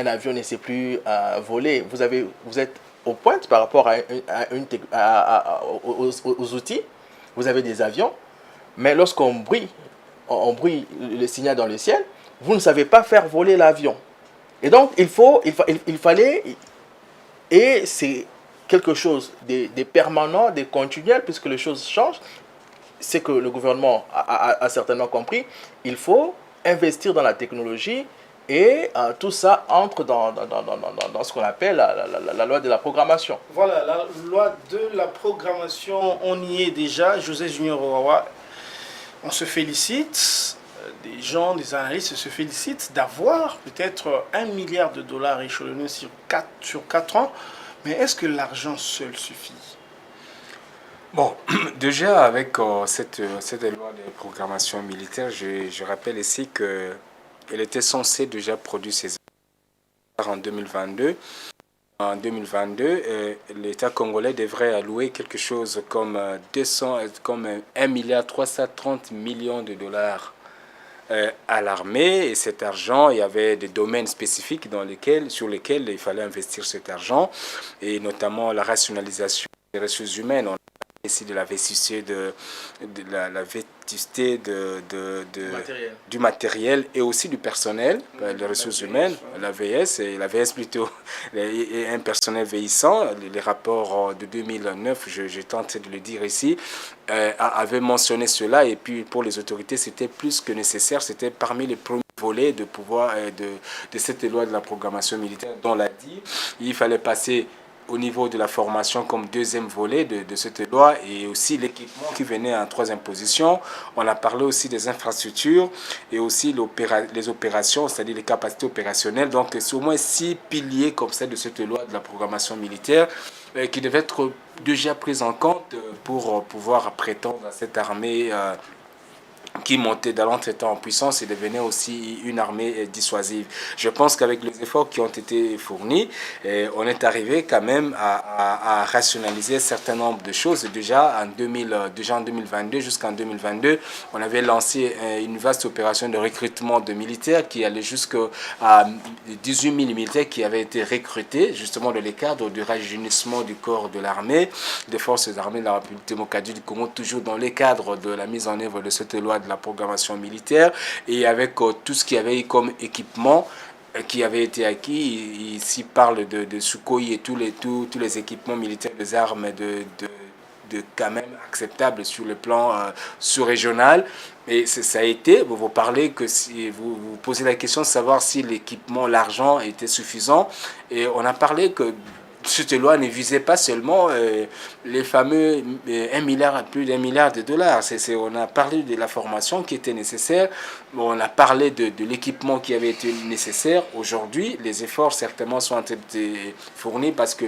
avion ne sait plus voler, vous êtes aux pointes par rapport aux outils, vous avez des avions, mais lorsqu'on brille, on brille le signal dans le ciel, vous ne savez pas faire voler l'avion. Et donc, il fallait, et c'est quelque chose de permanent, de continuel, puisque les choses changent, c'est que le gouvernement a certainement compris, il faut investir dans la technologie, et tout ça entre dans ce qu'on appelle la loi de la programmation. Voilà, la loi de la programmation, on y est déjà. José Junior Owawa, on se félicite, des gens, des analystes se félicitent d'avoir peut-être 1 milliard de dollars échelonnés sur 4 ans. Mais est-ce que l'argent seul suffit? Bon, déjà avec cette loi de programmation militaire, je rappelle ici qu'elle était censée déjà produire ses en 2022. En 2022, l'État congolais devrait allouer quelque chose comme 1 milliard 330 millions de dollars à l'armée, et cet argent, il y avait des domaines spécifiques sur lesquels il fallait investir cet argent, et notamment la rationalisation des ressources humaines. On a ici de la vétusté la vétusté du matériel et aussi du personnel, les ressources humaines, la VS, et la VS plutôt, et un personnel vieillissant. Les rapports de 2009, je tente de le dire ici, avaient mentionné cela, et puis pour les autorités, c'était plus que nécessaire, c'était parmi les premiers volets de pouvoir de cette loi de la programmation militaire dont on l'a dit. Il fallait passer au niveau de la formation comme deuxième volet de cette loi, et aussi l'équipement qui venait en troisième position. On a parlé aussi des infrastructures et aussi les opérations, c'est-à-dire les capacités opérationnelles. Donc c'est au moins 6 piliers comme ça de cette loi de la programmation militaire qui devaient être déjà pris en compte pour pouvoir prétendre à cette armée qui montait dans l'entretemps en puissance et devenait aussi une armée dissuasive. Je pense qu'avec les efforts qui ont été fournis, on est arrivé quand même à rationaliser un certain nombre de choses. Déjà en 2022, jusqu'en 2022, on avait lancé une vaste opération de recrutement de militaires qui allait jusqu'à 18 000 militaires qui avaient été recrutés justement dans les cadres du rajeunissement du corps de l'armée, des forces armées de la République démocratique du Congo, toujours dans les cadres de la mise en œuvre de cette loi de la programmation militaire, et avec tout ce qu'il y avait comme équipement qui avait été acquis. Ici parle de Sukhoi et tous les équipements militaires, des armes de quand même acceptables sur le plan sous-régional. Et ça a été, vous parlez que si vous posez la question de savoir si l'équipement, l'argent était suffisant, et on a parlé que cette loi ne visait pas seulement les fameux 1 milliard, plus d'1 milliard de dollars. On a parlé de la formation qui était nécessaire, on a parlé de l'équipement qui avait été nécessaire. Aujourd'hui, les efforts certainement sont en train de fournis parce que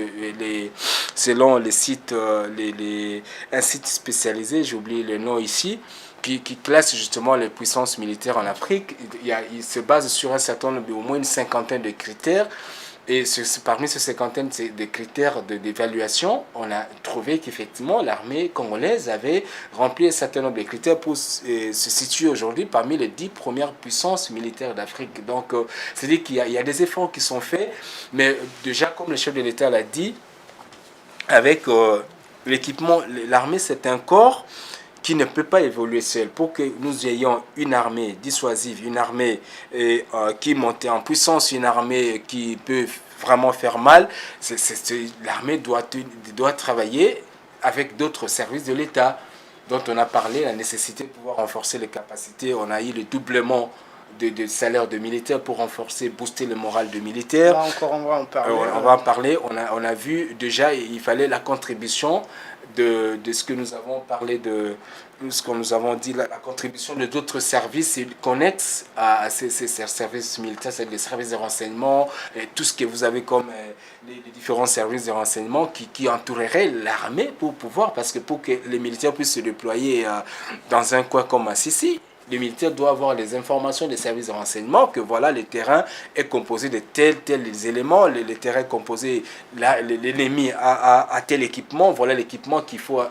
selon les sites, un site spécialisé, j'ai oublié le nom ici, qui classe justement les puissances militaires en Afrique, il se base sur un certain nombre, au moins une cinquantaine de critères. Et parmi ces cinquantaine de critères d'évaluation, on a trouvé qu'effectivement l'armée congolaise avait rempli un certain nombre de critères pour se situer aujourd'hui parmi les 10 premières puissances militaires d'Afrique. Donc, c'est-à-dire qu'il y a des efforts qui sont faits, mais déjà, comme le chef de l'État l'a dit, avec l'équipement, l'armée c'est un corps qui ne peut pas évoluer seul. Pour que nous ayons une armée dissuasive, une armée qui monte en puissance, une armée qui peut vraiment faire mal, l'armée doit travailler avec d'autres services de l'État dont on a parlé, la nécessité de pouvoir renforcer les capacités. On a eu le doublement de salaire de militaires pour renforcer, booster le moral de militaires. Là encore, on va en parler. On va en parler. On a vu déjà, il fallait la contribution de ce que nous avons parlé de ce que nous avons dit, la contribution de d'autres services connexes à ces services militaires, c'est les services de renseignement, et tout ce que vous avez comme les différents services de renseignement qui entoureraient l'armée pour pouvoir, parce que pour que les militaires puissent se déployer dans un coin comme Assisi, le militaire doit avoir les informations des services de renseignement que voilà, le terrain est composé de tels éléments, le terrain est composé, l'ennemi a tel équipement, voilà l'équipement qu'il faut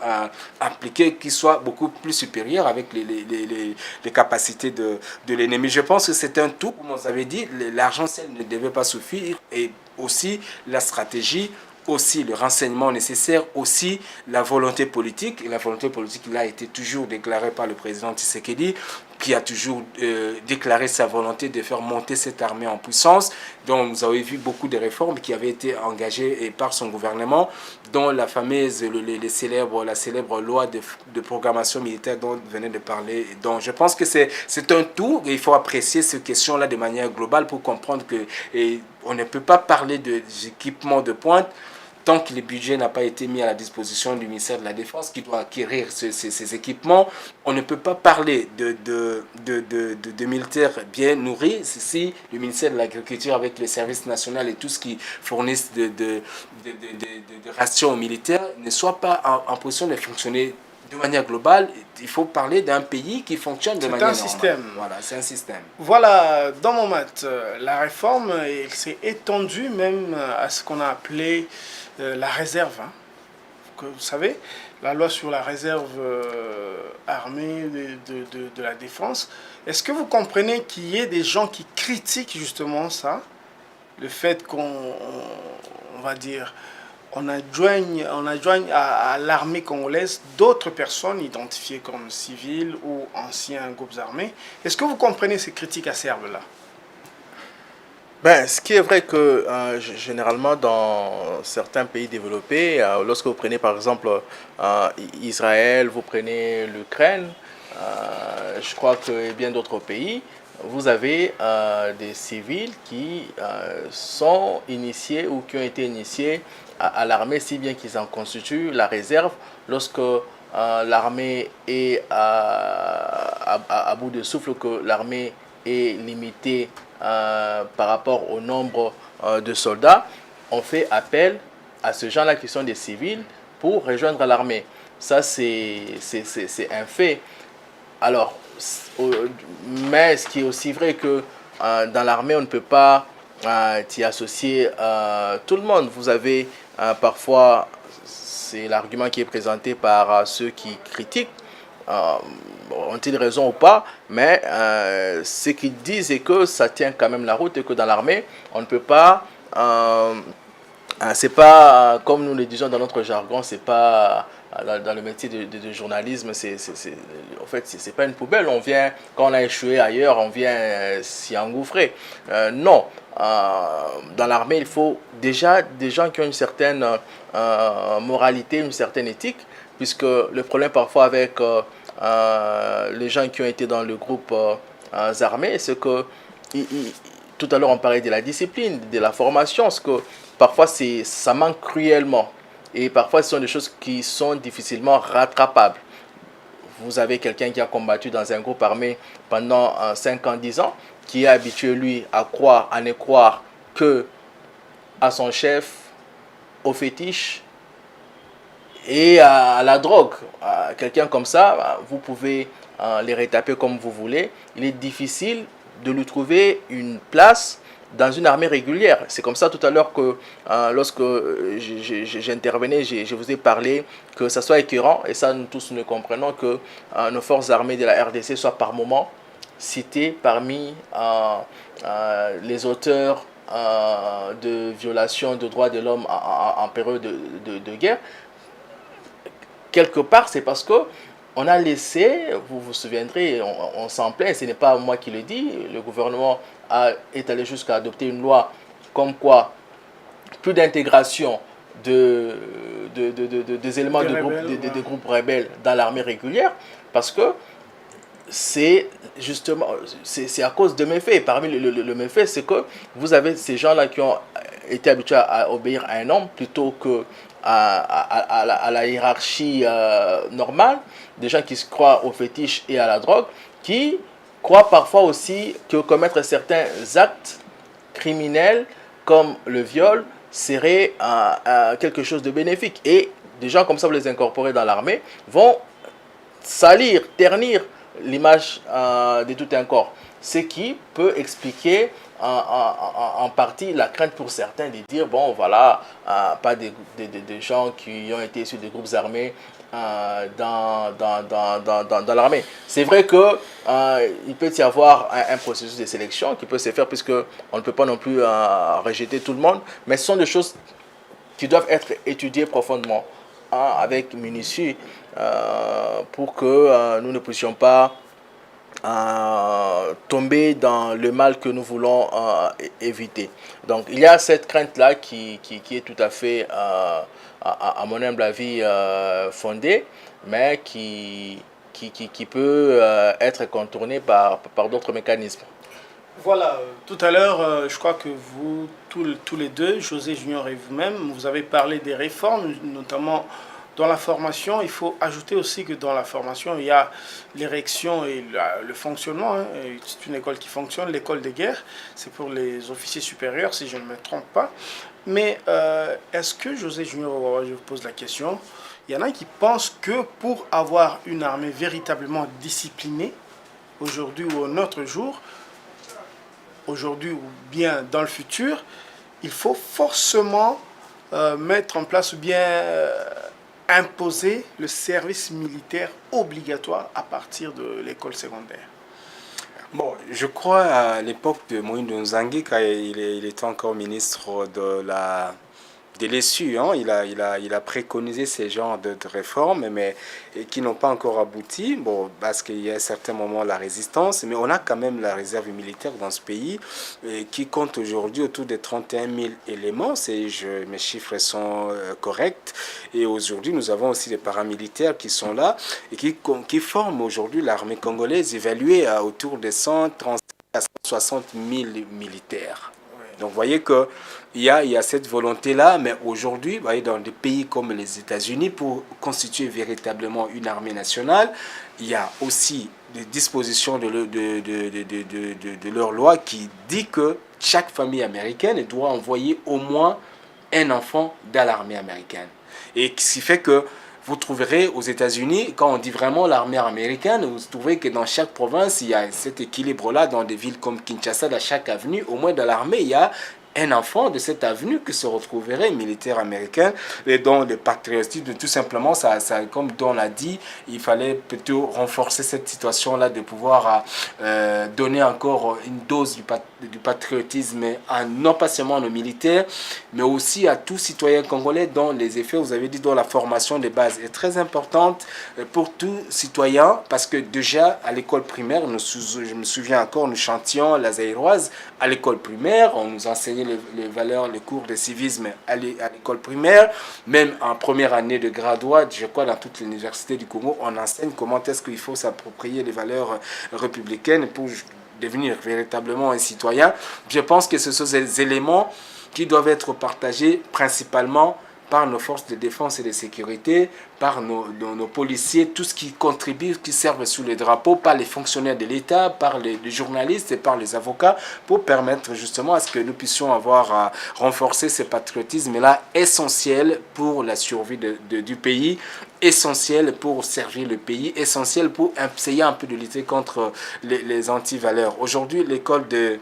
appliquer, qui soit beaucoup plus supérieur avec les capacités de l'ennemi. Je pense que c'est un tout, comme on avait dit, l'argent seul ne devait pas suffire, et aussi la stratégie, aussi le renseignement nécessaire, aussi la volonté politique. Et la volonté politique, il a été toujours déclarée par le président Tshisekedi, qui a toujours déclaré sa volonté de faire monter cette armée en puissance. Donc, vous avez vu beaucoup de réformes qui avaient été engagées par son gouvernement, dont la fameuse, la célèbre loi de programmation militaire dont vous venez de parler. Donc, je pense que c'est un tout. Et il faut apprécier ces questions-là de manière globale pour comprendre que on ne peut pas parler d'équipements de pointe tant que le budget n'a pas été mis à la disposition du ministère de la Défense qui doit acquérir ces équipements. On ne peut pas parler de militaires bien nourris si le ministère de l'Agriculture avec le service national et tout ce qui fournissent de rations aux militaires ne soit pas en position de fonctionner de manière globale. Il faut parler d'un pays qui fonctionne de manière normale. C'est un système. Voilà, c'est un système. Voilà, dans mon mat, la réforme s'est étendue même à ce qu'on a appelé la réserve. Hein. Vous savez, la loi sur la réserve armée de la défense. Est-ce que vous comprenez qu'il y ait des gens qui critiquent justement ça, le fait qu'on va dire, on adjoigne à l'armée congolaise d'autres personnes identifiées comme civiles ou anciens groupes armés. Est-ce que vous comprenez ces critiques acerbes-là? Ben, ce qui est vrai que généralement dans certains pays développés, lorsque vous prenez par exemple Israël, vous prenez l'Ukraine, je crois que bien d'autres pays, vous avez des civils qui sont initiés ou qui ont été initiés à l'armée, si bien qu'ils en constituent la réserve lorsque l'armée est à bout de souffle, que l'armée est limitée par rapport au nombre de soldats. On fait appel à ces gens-là qui sont des civils pour rejoindre l'armée. Ça, c'est un fait. Alors, mais ce qui est aussi vrai que dans l'armée, on ne peut pas y associer tout le monde. Vous avez parfois, c'est l'argument qui est présenté par ceux qui critiquent, ont-ils raison ou pas, mais ce qu'ils disent est que ça tient quand même la route et que dans l'armée, on ne peut pas, c'est pas, comme nous le disons dans notre jargon, c'est pas, dans le métier de journalisme, en fait, c'est pas une poubelle. On vient, quand on a échoué ailleurs, on vient s'y engouffrer. Non, dans l'armée, il faut déjà des gens qui ont une certaine moralité, une certaine éthique, puisque le problème parfois avec les gens qui ont été dans le groupe armé, c'est que tout à l'heure, on parlait de la discipline, de la formation, parce que parfois, ça manque cruellement. Et parfois, ce sont des choses qui sont difficilement rattrapables. Vous avez quelqu'un qui a combattu dans un groupe armé pendant 5 ans, 10 ans, qui est habitué, lui, à ne croire que à son chef, au fétiche et à la drogue. Quelqu'un comme ça, vous pouvez les retaper comme vous voulez. Il est difficile de lui trouver une place dans une armée régulière. C'est comme ça tout à l'heure que lorsque j'intervenais, je vous ai parlé que ça soit écœurant, et ça nous tous nous comprenons, que nos forces armées de la RDC soient par moment citées parmi les auteurs de violations de droits de l'homme en période de guerre. Quelque part, c'est parce que on a laissé, vous vous souviendrez, on s'en plaint, ce n'est pas moi qui le dis, le gouvernement est allé jusqu'à adopter une loi comme quoi plus d'intégration des éléments de groupes rebelles dans l'armée régulière, parce que c'est justement, c'est à cause de méfaits. Parmi le méfait, c'est que vous avez ces gens-là qui ont été habitués à obéir à un homme plutôt que à la hiérarchie normale, des gens qui se croient au fétiche et à la drogue, qui croient parfois aussi que commettre certains actes criminels comme le viol serait quelque chose de bénéfique. Et des gens comme ça, vous les incorporez dans l'armée, vont salir, ternir l'image de tout un corps. Ce qui peut expliquer en partie la crainte pour certains de dire, bon voilà, pas des gens qui ont été issus des groupes armés dans l'armée. C'est vrai que il peut y avoir un processus de sélection qui peut se faire, puisque on ne peut pas non plus rejeter tout le monde, mais ce sont des choses qui doivent être étudiées profondément, avec minutie, pour que nous ne puissions pas tomber dans le mal que nous voulons éviter. Donc il y a cette crainte-là qui est tout à fait, à mon humble avis, fondée, mais qui peut être contournée par d'autres mécanismes. Voilà, tout à l'heure, je crois que vous, tous les deux, José Junior et vous-même, vous avez parlé des réformes, notamment dans la formation. Il faut ajouter aussi que dans la formation, il y a l'érection et le fonctionnement. C'est une école qui fonctionne, l'école de guerre. C'est pour les officiers supérieurs, si je ne me trompe pas. Mais est-ce que, José Junior, je vous pose la question, il y en a qui pensent que pour avoir une armée véritablement disciplinée, aujourd'hui ou un autre jour, aujourd'hui ou bien dans le futur, il faut forcément mettre en place ou bien imposer le service militaire obligatoire à partir de l'école secondaire. Bon, je crois à l'époque de Moïse Nzangi, quand il était encore ministre de l'ESU, hein, il a préconisé ces genres de réformes, mais qui n'ont pas encore abouti, bon, parce qu'il y a à certains moments la résistance, mais on a quand même la réserve militaire dans ce pays, qui compte aujourd'hui autour de 31 000 éléments, mes chiffres sont corrects, et aujourd'hui nous avons aussi des paramilitaires qui sont là, et qui forment aujourd'hui l'armée congolaise, évaluée à autour de 130 à 160 000 militaires. Donc vous voyez qu'il y a cette volonté-là, mais aujourd'hui, vous voyez, dans des pays comme les États-Unis, pour constituer véritablement une armée nationale, il y a aussi des dispositions de leur loi qui dit que chaque famille américaine doit envoyer au moins un enfant dans l'armée américaine. Et ce qui fait que vous trouverez aux États-Unis, quand on dit vraiment l'armée américaine, vous trouverez que dans chaque province, il y a cet équilibre-là. Dans des villes comme Kinshasa, dans chaque avenue, au moins dans l'armée, il y a un enfant de cette avenue qui se retrouverait militaire américain, et dont le patriotisme, tout simplement, ça, comme on l'a dit, il fallait plutôt renforcer cette situation-là de pouvoir donner encore une dose du patriotisme, non pas seulement aux militaires, mais aussi à tout citoyen congolais, dont les effets, vous avez dit, dont la formation de base est très importante pour tout citoyen, parce que déjà à l'école primaire, je me souviens encore, nous chantions la zaïroise à l'école primaire, on nous enseignait les valeurs, les cours de civisme à l'école primaire, même en première année de graduat, je crois dans toutes les universités du Congo, on enseigne comment est-ce qu'il faut s'approprier les valeurs républicaines pour devenir véritablement un citoyen, je pense que ce sont des éléments qui doivent être partagés principalement par nos forces de défense et de sécurité, par nos policiers, tout ce qui contribue, qui servent sous les drapeaux, par les fonctionnaires de l'État, par les journalistes et par les avocats, pour permettre justement à ce que nous puissions avoir à renforcer ce patriotisme-là essentiel pour la survie du pays, essentiel pour servir le pays, essentiel pour essayer un peu de lutter contre les antivaleurs. Aujourd'hui, l'école de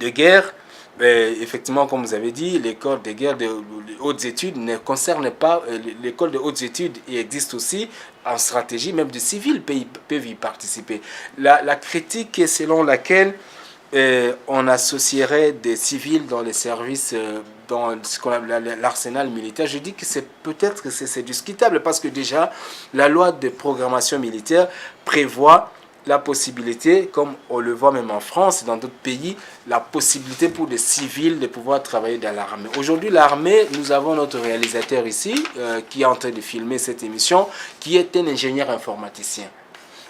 guerre, effectivement, comme vous avez dit, l'école de guerre de hautes études ne concerne pas l'école de hautes études. Il existe aussi en stratégie, même de civils peuvent y participer. La critique est selon laquelle on associerait des civils dans les services, dans ce qu'on appelle l'arsenal militaire. Je dis que c'est peut-être que c'est discutable parce que déjà, la loi de programmation militaire prévoit la possibilité, comme on le voit même en France et dans d'autres pays, la possibilité pour des civils de pouvoir travailler dans l'armée. Aujourd'hui, l'armée, nous avons notre réalisateur ici, qui est en train de filmer cette émission, qui est un ingénieur informaticien.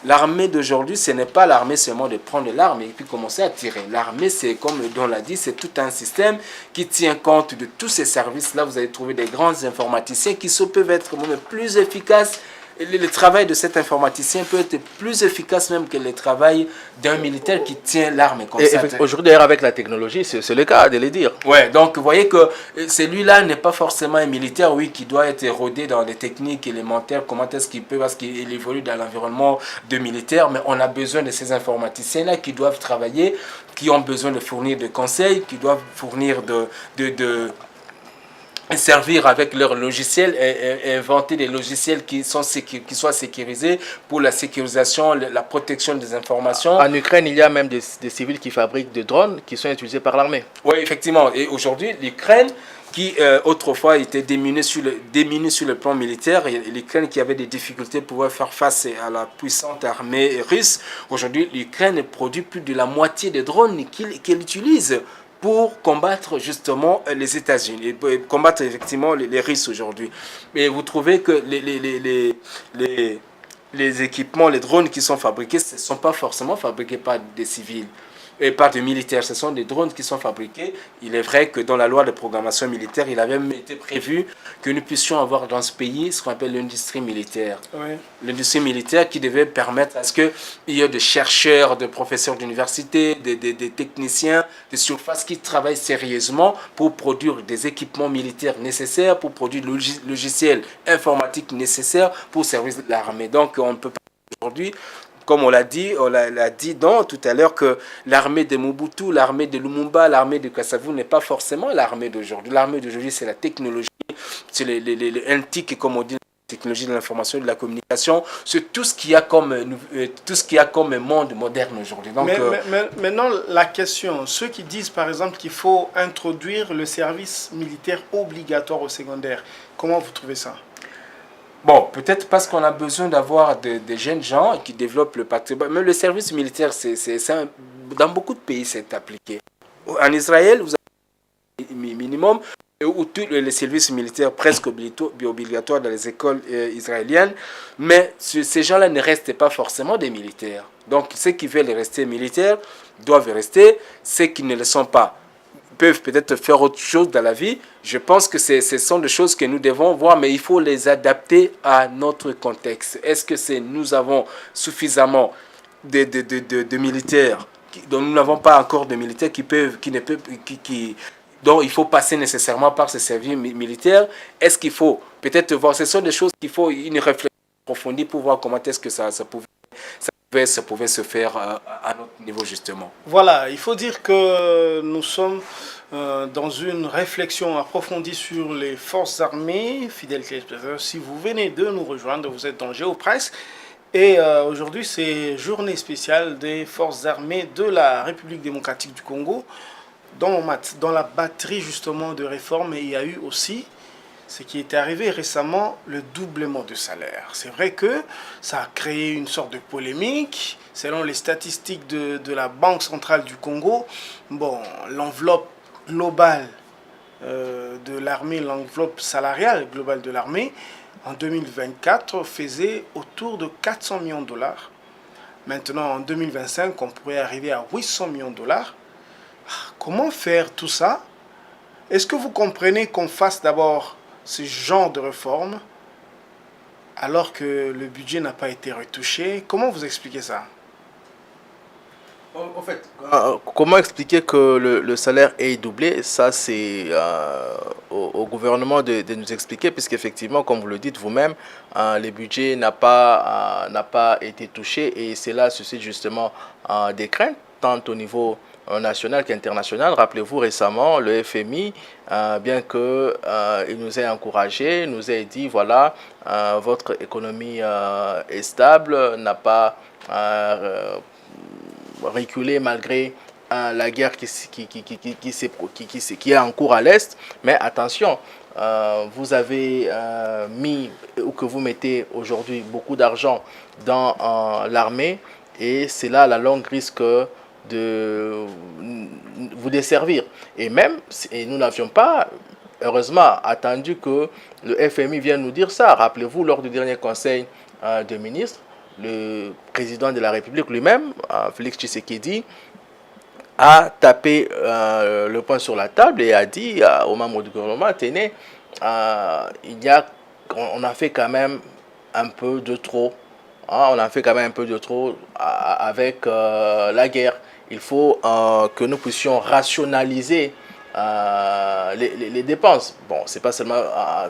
L'armée d'aujourd'hui, ce n'est pas l'armée seulement de prendre l'arme et puis commencer à tirer. L'armée, c'est comme on l'a dit, c'est tout un système qui tient compte de tous ces services-là. Vous allez trouver des grands informaticiens qui peuvent être même plus efficaces. Le travail de cet informaticien peut être plus efficace même que le travail d'un militaire qui tient l'arme comme ça. Aujourd'hui, d'ailleurs, avec la technologie, c'est le cas de le dire. Ouais, donc vous voyez que celui-là n'est pas forcément un militaire, oui, qui doit être rodé dans des techniques élémentaires, comment est-ce qu'il peut, parce qu'il évolue dans l'environnement de militaire, mais on a besoin de ces informaticiens-là qui doivent travailler, qui ont besoin de fournir des conseils, qui doivent fournir servir avec leurs logiciels et inventer des logiciels qui soient sécurisés pour la sécurisation, la protection des informations. En Ukraine, il y a même des civils qui fabriquent des drones qui sont utilisés par l'armée. Oui, effectivement. Et aujourd'hui, l'Ukraine, qui autrefois était démunie sur le plan militaire, et l'Ukraine qui avait des difficultés pour pouvoir faire face à la puissante armée russe, aujourd'hui, l'Ukraine produit plus de la moitié des drones qu'elle utilise pour combattre justement les États-Unis, et combattre effectivement les Russes aujourd'hui. Et vous trouvez que les équipements, les drones qui sont fabriqués, ce ne sont pas forcément fabriqués par des civils et par des militaires. Ce sont des drones qui sont fabriqués. Il est vrai que dans la loi de programmation militaire, il avait même été prévu que nous puissions avoir dans ce pays ce qu'on appelle l'industrie militaire. Oui. L'industrie militaire qui devait permettre à ce qu'il y ait des chercheurs, des professeurs d'université, des techniciens, des surfaces qui travaillent sérieusement pour produire des équipements militaires nécessaires, pour produire le logiciel informatique nécessaire pour servir l'armée. Donc on ne peut pas aujourd'hui, comme on l'a dit tout à l'heure, que l'armée de Mobutu, l'armée de Lumumba, l'armée de Kasavubu n'est pas forcément l'armée d'aujourd'hui. L'armée d'aujourd'hui, c'est la technologie, c'est les NTIC, comme on dit, la technologie de l'information et de la communication, c'est tout ce qu'il y a comme monde moderne aujourd'hui. Donc, mais maintenant, la question, ceux qui disent par exemple qu'il faut introduire le service militaire obligatoire au secondaire, comment vous trouvez ça ? Bon, peut-être parce qu'on a besoin d'avoir des jeunes gens qui développent le patrimoine. Mais le service militaire, dans beaucoup de pays, c'est appliqué. En Israël, vous avez un minimum où tous les services militaires presque obligatoires dans les écoles israéliennes. Mais ces gens-là ne restent pas forcément des militaires. Donc, ceux qui veulent rester militaires doivent rester. Ceux qui ne le sont pas peuvent peut-être faire autre chose dans la vie. Je pense que ce sont des choses que nous devons voir, mais il faut les adapter à notre contexte. Est-ce que nous avons suffisamment de militaires, dont nous n'avons pas encore de militaires dont il faut passer nécessairement par ce service militaire? Est-ce qu'il faut peut-être voir? Ce sont des choses qu'il faut une réflexion approfondie pour voir comment est-ce que ça pouvait se faire à notre niveau justement. Voilà, il faut dire que nous sommes dans une réflexion approfondie sur les forces armées. Fidèles téléspectateurs, si vous venez de nous rejoindre, vous êtes dans Géopresse. Et aujourd'hui, c'est journée spéciale des forces armées de la République démocratique du Congo. Dans la batterie justement de réformes, il y a eu aussi ce qui est arrivé récemment, le doublement de salaire. C'est vrai que ça a créé une sorte de polémique. Selon les statistiques de la Banque centrale du Congo, bon, l'enveloppe globale de l'armée, l'enveloppe salariale globale de l'armée, en 2024, faisait autour de 400 millions de dollars. Maintenant, en 2025, on pourrait arriver à 800 millions de dollars. Comment faire tout ça? Est-ce que vous comprenez qu'on fasse d'abord ce genre de réforme alors que le budget n'a pas été retouché? Comment vous expliquez ça? En fait, comment expliquer que le salaire est doublé? Ça, c'est au gouvernement de nous expliquer, puisqu'effectivement, comme vous le dites vous-même, le budget n'a pas été touché et cela suscite justement des craintes, tant au niveau national qu'international. Rappelez-vous récemment, le FMI, bien que il nous ait encouragé, nous ait dit, voilà, votre économie est stable, n'a pas reculer malgré la guerre qui est en cours à l'Est. Mais attention, vous avez mis, ou que vous mettez aujourd'hui, beaucoup d'argent dans l'armée et cela à la longue risque de vous desservir. Et même, et nous n'avions pas, heureusement, attendu que le FMI vienne nous dire ça. Rappelez-vous, lors du dernier conseil de ministres, le président de la République lui-même, Félix Tshisekedi, a tapé le poing sur la table et a dit aux membres du gouvernement, tenez, on a fait quand même un peu de trop. On a fait quand même un peu de trop avec la guerre. Il faut que nous puissions rationaliser les dépenses. Bon, c'est pas seulement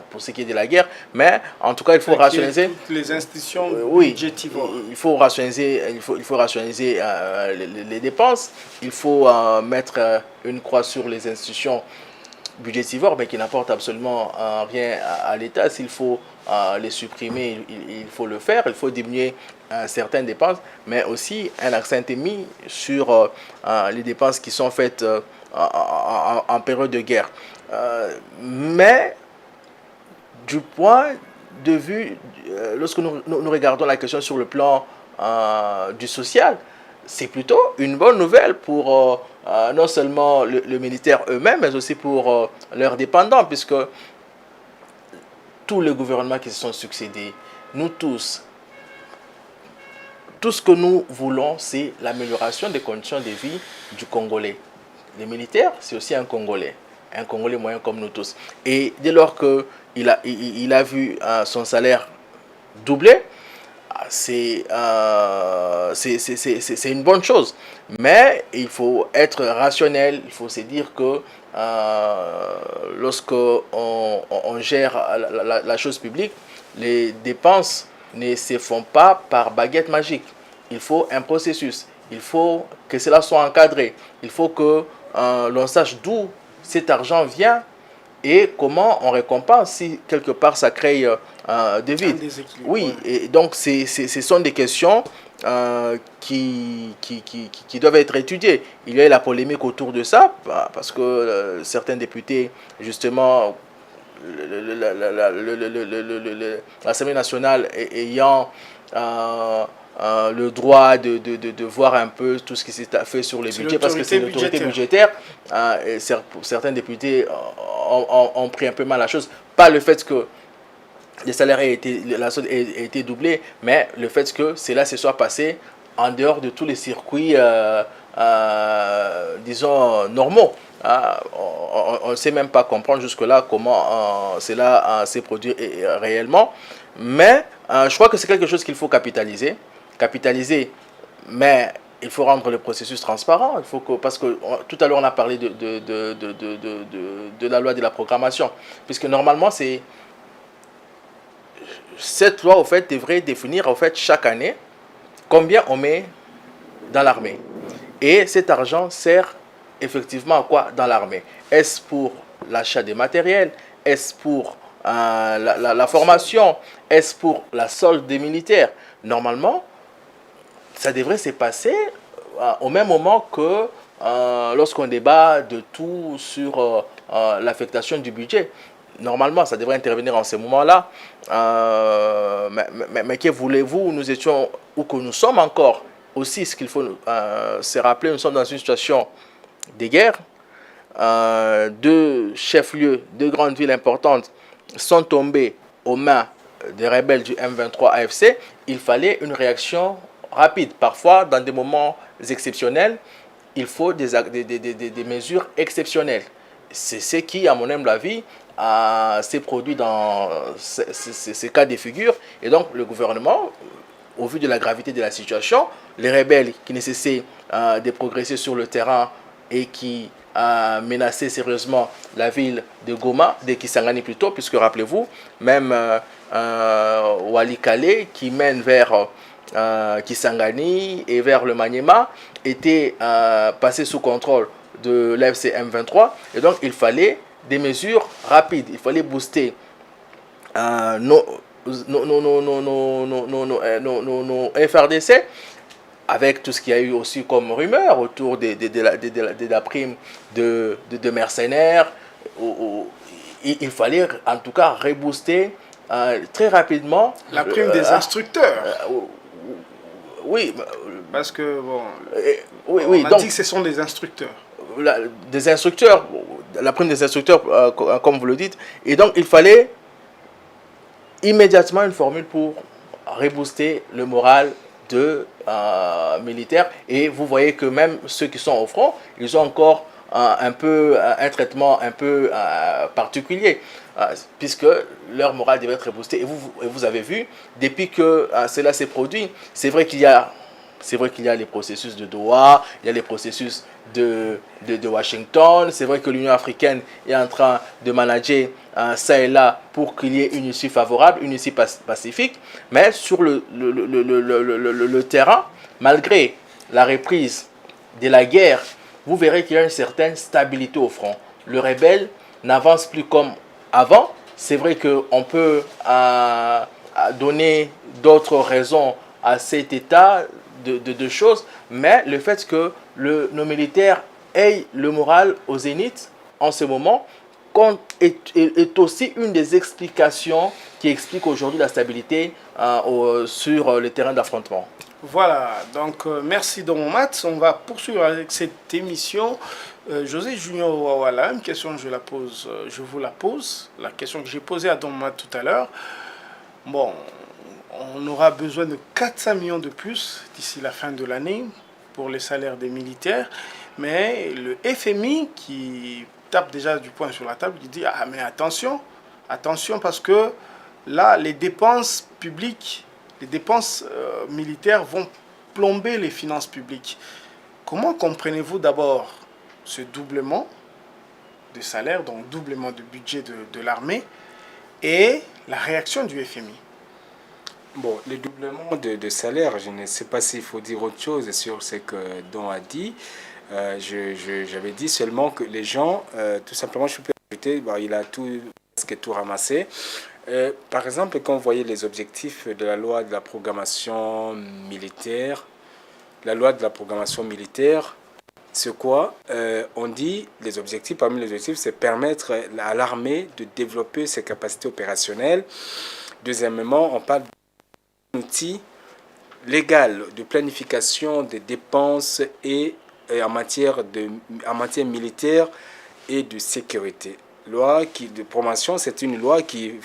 pour ce qui est de la guerre, mais en tout cas, il faut rationaliser toutes les institutions budgétivores. Il faut rationaliser, les dépenses. Il faut mettre une croix sur les institutions budgétivores, mais qui n'apportent absolument rien à l'État. S'il faut les supprimer, il faut le faire. Il faut diminuer certaines dépenses, mais aussi un accent est mis sur les dépenses qui sont faites en période de guerre. Mais du point de vue, lorsque nous regardons la question sur le plan du social, c'est plutôt une bonne nouvelle pour non seulement le militaire eux-mêmes, mais aussi pour leurs dépendants, puisque tous les gouvernements qui se sont succédés, nous tous, tout ce que nous voulons, c'est l'amélioration des conditions de vie du Congolais. Les militaires, c'est aussi un Congolais moyen comme nous tous. Et dès lors qu'il a vu son salaire doubler, c'est une bonne chose. Mais il faut être rationnel, il faut se dire que lorsque on gère la chose publique, les dépenses ne se font pas par baguette magique. Il faut un processus, il faut que cela soit encadré, il faut que l'on sache d'où cet argent vient et comment on récompense si quelque part ça crée des vides. Oui, et donc ce sont des questions qui doivent être étudiées. Il y a eu la polémique autour de ça parce que certains députés, justement, l'Assemblée nationale ayant le droit de voir un peu tout ce qui s'est fait sur les budgets, parce que c'est l'autorité budgétaire. Certains députés ont pris un peu mal la chose. Pas le fait que les salaires la solde ait été doublée, mais le fait que cela se soit passé en dehors de tous les circuits, disons, normaux. On ne sait même pas comprendre jusque-là comment cela s'est produit réellement. Mais je crois que c'est quelque chose qu'il faut capitaliser, mais il faut rendre le processus transparent. Parce que tout à l'heure, on a parlé de la loi de la programmation, puisque normalement, cette loi, au fait, devrait définir, au fait, chaque année, combien on met dans l'armée. Et cet argent sert effectivement à quoi dans l'armée? Est-ce pour l'achat des matériels? Est-ce pour la formation? Est-ce pour la solde des militaires? Normalement, ça devrait se passer au même moment que lorsqu'on débat de tout sur l'affectation du budget. Normalement, ça devrait intervenir en ce moment-là. Mais que voulez-vous? Nous étions, ou que nous sommes encore, aussi ce qu'il faut se rappeler, nous sommes dans une situation de guerre. Deux chefs-lieux, deux grandes villes importantes sont tombées aux mains des rebelles du M23 AFC. Il fallait une réaction rapides. Parfois, dans des moments exceptionnels, il faut des mesures exceptionnelles. C'est ce qui, à mon humble avis, s'est produit dans ces cas de figure. Et donc, le gouvernement, au vu de la gravité de la situation, les rebelles qui ne cessaient de progresser sur le terrain et qui menaçaient sérieusement la ville de Goma, de Kisangani plutôt, puisque rappelez-vous, même Walikale qui mène vers Kisangani et vers le Maniema était passé sous contrôle de l'AFC M23 et donc il fallait des mesures rapides, il fallait booster nos FRDC avec tout ce qu'il y a eu aussi comme rumeur autour de la prime de mercenaires. Il fallait en tout cas rebooster très rapidement la prime des instructeurs. Oui, parce que bon, oui, on a donc, dit que ce sont des instructeurs. Des instructeurs, la prime des instructeurs, comme vous le dites. Et donc, il fallait immédiatement une formule pour rebooster le moral de militaires. Et vous voyez que même ceux qui sont au front, ils ont encore un traitement un peu particulier, puisque leur morale devait être reboostée. Et vous avez vu, depuis que cela s'est produit, c'est vrai qu'il y a les processus de Doha, il y a les processus de Washington. C'est vrai que l'Union africaine est en train de manager ça et là pour qu'il y ait une issue favorable, une issue pacifique. Mais sur le terrain, malgré la reprise de la guerre, vous verrez qu'il y a une certaine stabilité au front. Le rebelle n'avance plus comme avant. C'est vrai qu'on peut donner d'autres raisons à cet état de choses, mais le fait que nos militaires aient le moral au zénith en ce moment est aussi une des explications qui explique aujourd'hui la stabilité sur le terrain d'affrontement. Voilà, donc merci Don Mat. On va poursuivre avec cette émission. José Junior Ouawala, une question je vous la pose, la question que j'ai posée à Don Mat tout à l'heure. Bon, on aura besoin de 400 millions de plus d'ici la fin de l'année pour les salaires des militaires, mais le FMI qui tape déjà du poing sur la table, il dit « Ah mais attention, parce que là, les dépenses publiques, les dépenses militaires vont plomber les finances publiques. » Comment comprenez-vous d'abord ce doublement de salaire, donc doublement de budget de l'armée, et la réaction du FMI? Bon, le doublement de salaire, je ne sais pas s'il faut dire autre chose sur ce que Don a dit. J'avais dit seulement que les gens, tout simplement, je peux ajouter, bon, il a presque tout ramassé. Par exemple, quand vous voyez les objectifs de la loi de la programmation militaire, c'est quoi? On dit, parmi les objectifs, c'est permettre à l'armée de développer ses capacités opérationnelles. Deuxièmement, on parle d'un outil légal de planification des dépenses et en matière militaire et de sécurité. Loi de promotion, c'est une loi qui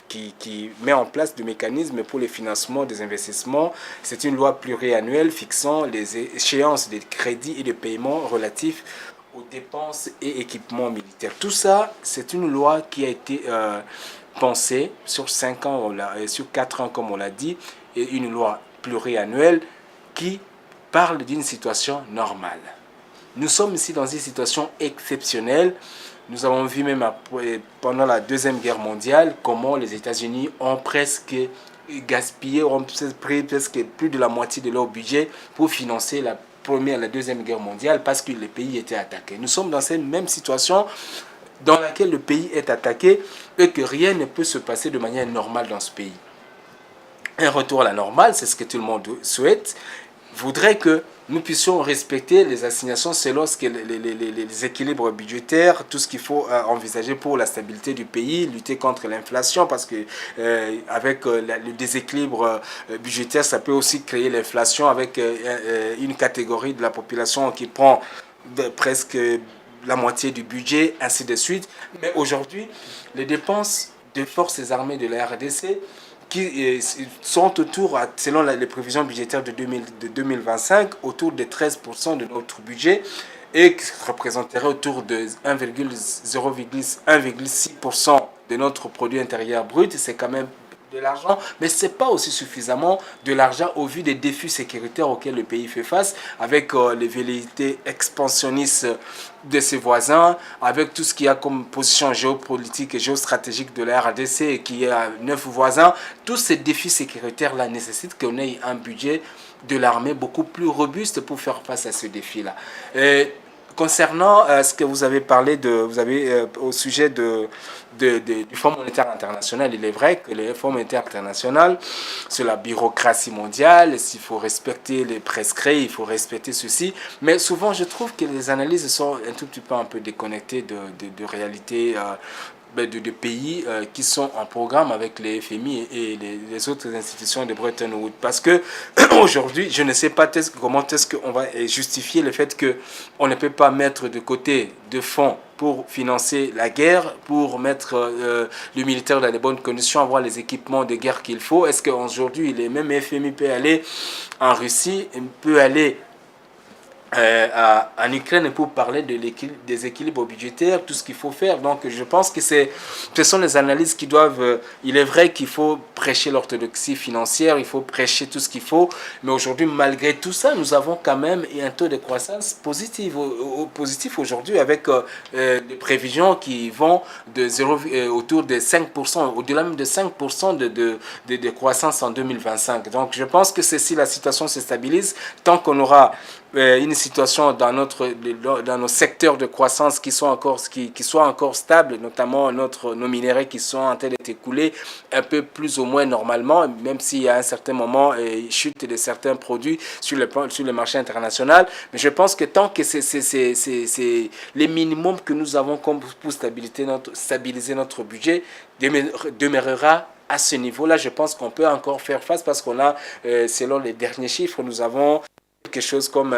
met en place des mécanismes pour le financement des investissements. C'est une loi pluriannuelle fixant les échéances de crédit et de paiement relatifs aux dépenses et équipements militaires. Tout ça, c'est une loi qui a été pensée sur 5 ans, sur 4 ans, comme on l'a dit, et une loi pluriannuelle qui parle d'une situation normale. Nous sommes ici dans une situation exceptionnelle. Nous avons vu même pendant la Deuxième Guerre mondiale comment les États-Unis ont presque gaspillé, ont pris presque plus de la moitié de leur budget pour financer la Deuxième Guerre mondiale parce que le pays était attaqué. Nous sommes dans cette même situation dans laquelle le pays est attaqué et que rien ne peut se passer de manière normale dans ce pays. Un retour à la normale, c'est ce que tout le monde souhaite, voudrait que nous puissions respecter les assignations selon les équilibres budgétaires, tout ce qu'il faut envisager pour la stabilité du pays, lutter contre l'inflation, parce que avec le déséquilibre budgétaire, ça peut aussi créer l'inflation avec une catégorie de la population qui prend presque la moitié du budget, ainsi de suite. Mais aujourd'hui, les dépenses des forces armées de la RDC qui sont autour, selon les prévisions budgétaires de 2025, autour de 13% de notre budget et qui représenterait autour de 1,6% de notre produit intérieur brut. C'est quand même de l'argent, mais ce n'est pas aussi suffisamment de l'argent au vu des défis sécuritaires auxquels le pays fait face, avec les velléités expansionnistes de ses voisins, avec tout ce qu'il y a comme position géopolitique et géostratégique de la RDC qui a 9 voisins. Tous ces défis sécuritaires-là nécessitent qu'on ait un budget de l'armée beaucoup plus robuste pour faire face à ce défi-là. Concernant ce que vous avez parlé au sujet du Fonds monétaire international, il est vrai que le Fonds monétaire international, c'est la bureaucratie mondiale, il faut respecter les prescrits, il faut respecter ceci, mais souvent je trouve que les analyses sont un tout petit peu un peu déconnectées de réalité de pays qui sont en programme avec les FMI et les autres institutions de Bretton Woods. Parce que aujourd'hui, je ne sais pas comment est-ce qu'on va justifier le fait qu'on ne peut pas mettre de côté de fonds pour financer la guerre, pour mettre le militaire dans les bonnes conditions, avoir les équipements de guerre qu'il faut. Est-ce qu'aujourd'hui, les mêmes FMI peut aller en Russie, peut aller en Ukraine pour parler des équilibres budgétaires, tout ce qu'il faut faire. Donc je pense que ce sont les analyses qui doivent... il est vrai qu'il faut prêcher l'orthodoxie financière, il faut prêcher tout ce qu'il faut, mais aujourd'hui, malgré tout ça, nous avons quand même un taux de croissance positif aujourd'hui avec des prévisions qui vont autour de 5%, au-delà même de 5% de croissance en 2025. Donc je pense que si la situation se stabilise, tant qu'on aura une situation dans nos secteurs de croissance qui soient encore stables, notamment nos minéraux qui sont en train d'être écoulés un peu plus ou moins normalement, même s'il y a un certain moment chute de certains produits sur le marché international. Mais je pense que tant que c'est les minimums que nous avons pour stabiliser notre budget demeurera à ce niveau-là. Je pense qu'on peut encore faire face parce qu'on a, selon les derniers chiffres, nous avons quelque chose comme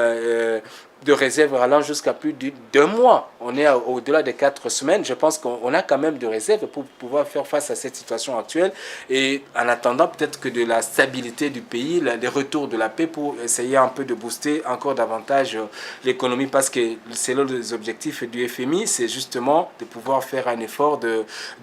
de réserve allant jusqu'à plus de 2 mois. On est au-delà de 4 semaines. Je pense qu'on a quand même de réserves pour pouvoir faire face à cette situation actuelle. Et en attendant peut-être que de la stabilité du pays, les retours de la paix pour essayer un peu de booster encore davantage l'économie. Parce que selon les objectifs du FMI, c'est justement de pouvoir faire un effort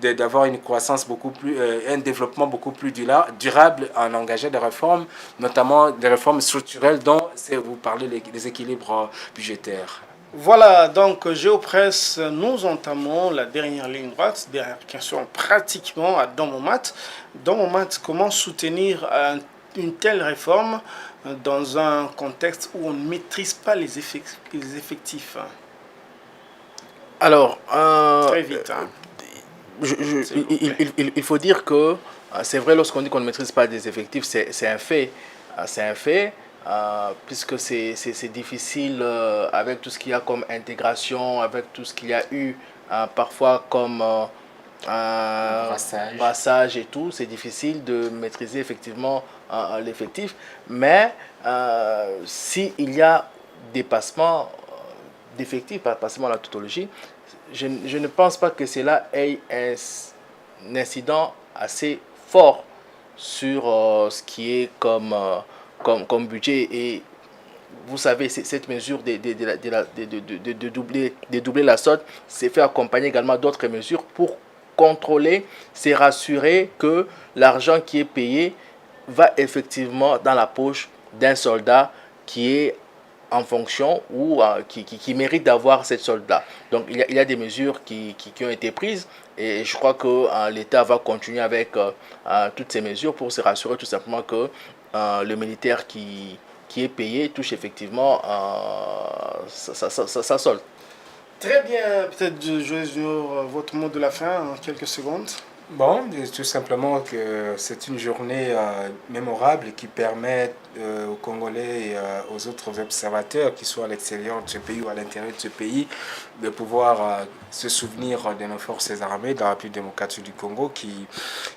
d'avoir une croissance beaucoup plus, un développement beaucoup plus durable en engageant des réformes, notamment des réformes structurelles dont vous parlez des équilibres budgétaire. Voilà, donc Géopresse, nous entamons la dernière ligne droite, dernière question pratiquement à Dans mon mat. Dans mon mat, comment soutenir une telle réforme dans un contexte où on ne maîtrise pas les effectifs? Alors, très vite. Hein. Il faut dire que c'est vrai lorsqu'on dit qu'on ne maîtrise pas des effectifs, c'est un fait. C'est un fait. Puisque c'est difficile avec tout ce qu'il y a comme intégration, avec tout ce qu'il y a eu parfois comme brassage et tout, c'est difficile de maîtriser effectivement l'effectif. Mais s'il y a dépassement d'effectifs, dépassement de la tautologie, je ne pense pas que cela ait un incident assez fort sur ce qui est comme budget. Et vous savez, cette mesure de doubler la solde s'est fait accompagner également d'autres mesures pour contrôler, c'est rassurer que l'argent qui est payé va effectivement dans la poche d'un soldat qui est en fonction ou qui mérite d'avoir cette solde-là. Donc il y a des mesures qui ont été prises et je crois que l'État va continuer avec toutes ces mesures pour se rassurer tout simplement que le militaire qui est payé touche effectivement sa solde. Très bien, peut-être Junior, votre mot de la fin en quelques secondes. Bon, tout simplement que c'est une journée mémorable qui permet aux Congolais et aux autres observateurs qui sont à l'extérieur de ce pays ou à l'intérieur de ce pays de pouvoir se souvenir de nos forces armées de la République démocratique du Congo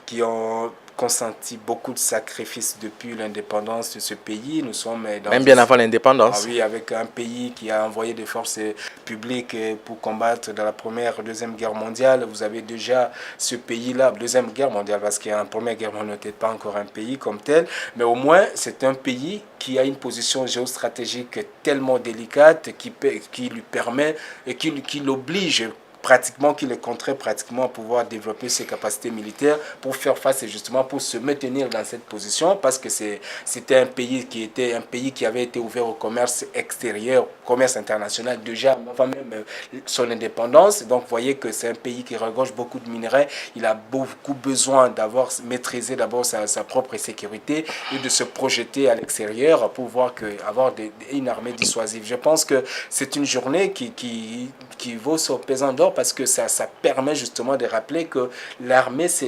qui ont consenti beaucoup de sacrifices depuis l'indépendance de ce pays. Nous sommes même bien avant l'indépendance. Ah oui, avec un pays qui a envoyé des forces publiques pour combattre dans la Première et Deuxième Guerre mondiale. Vous avez déjà ce pays-là, Deuxième Guerre mondiale, parce qu'en Première Guerre mondiale, n'était pas encore un pays comme tel, mais au moins c'est un pays qui a une position géostratégique tellement délicate qui lui permet et qui l'oblige pratiquement, qui le contraint pratiquement à pouvoir développer ses capacités militaires pour faire face et justement pour se maintenir dans cette position, parce que c'était un pays qui avait été ouvert au commerce extérieur, au commerce international déjà avant même son indépendance. Donc vous voyez que c'est un pays qui regorge beaucoup de minerais. Il a beaucoup besoin d'avoir maîtrisé d'abord sa propre sécurité et de se projeter à l'extérieur pour pouvoir avoir une armée dissuasive. Je pense que c'est une journée qui vaut son pesant d'or, parce que ça permet justement de rappeler que l'armée, ça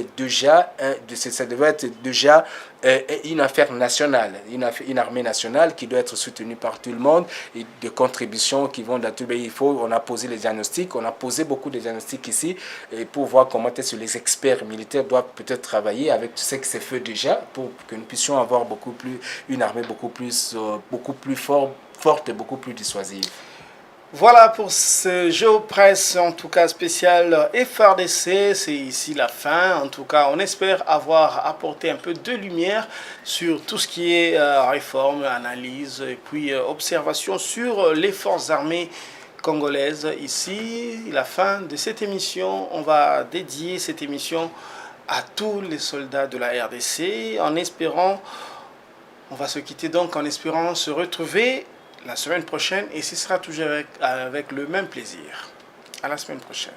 devait être déjà une affaire nationale, une armée nationale qui doit être soutenue par tout le monde, et des contributions qui vont dans tout le pays. On a posé les diagnostics, on a posé beaucoup de diagnostics ici, et pour voir comment est-ce que les experts militaires doivent peut-être travailler avec tout ce qui s'est fait déjà, pour que nous puissions avoir une armée beaucoup plus forte et beaucoup plus dissuasive. Voilà pour ce Géopresse, en tout cas spécial FRDC, c'est ici la fin. En tout cas, on espère avoir apporté un peu de lumière sur tout ce qui est réforme, analyse et puis observation sur les forces armées congolaises. Ici, la fin de cette émission, on va dédier cette émission à tous les soldats de la RDC en espérant, on va se quitter donc en espérant se retrouver la semaine prochaine, et ce sera toujours avec le même plaisir. À la semaine prochaine.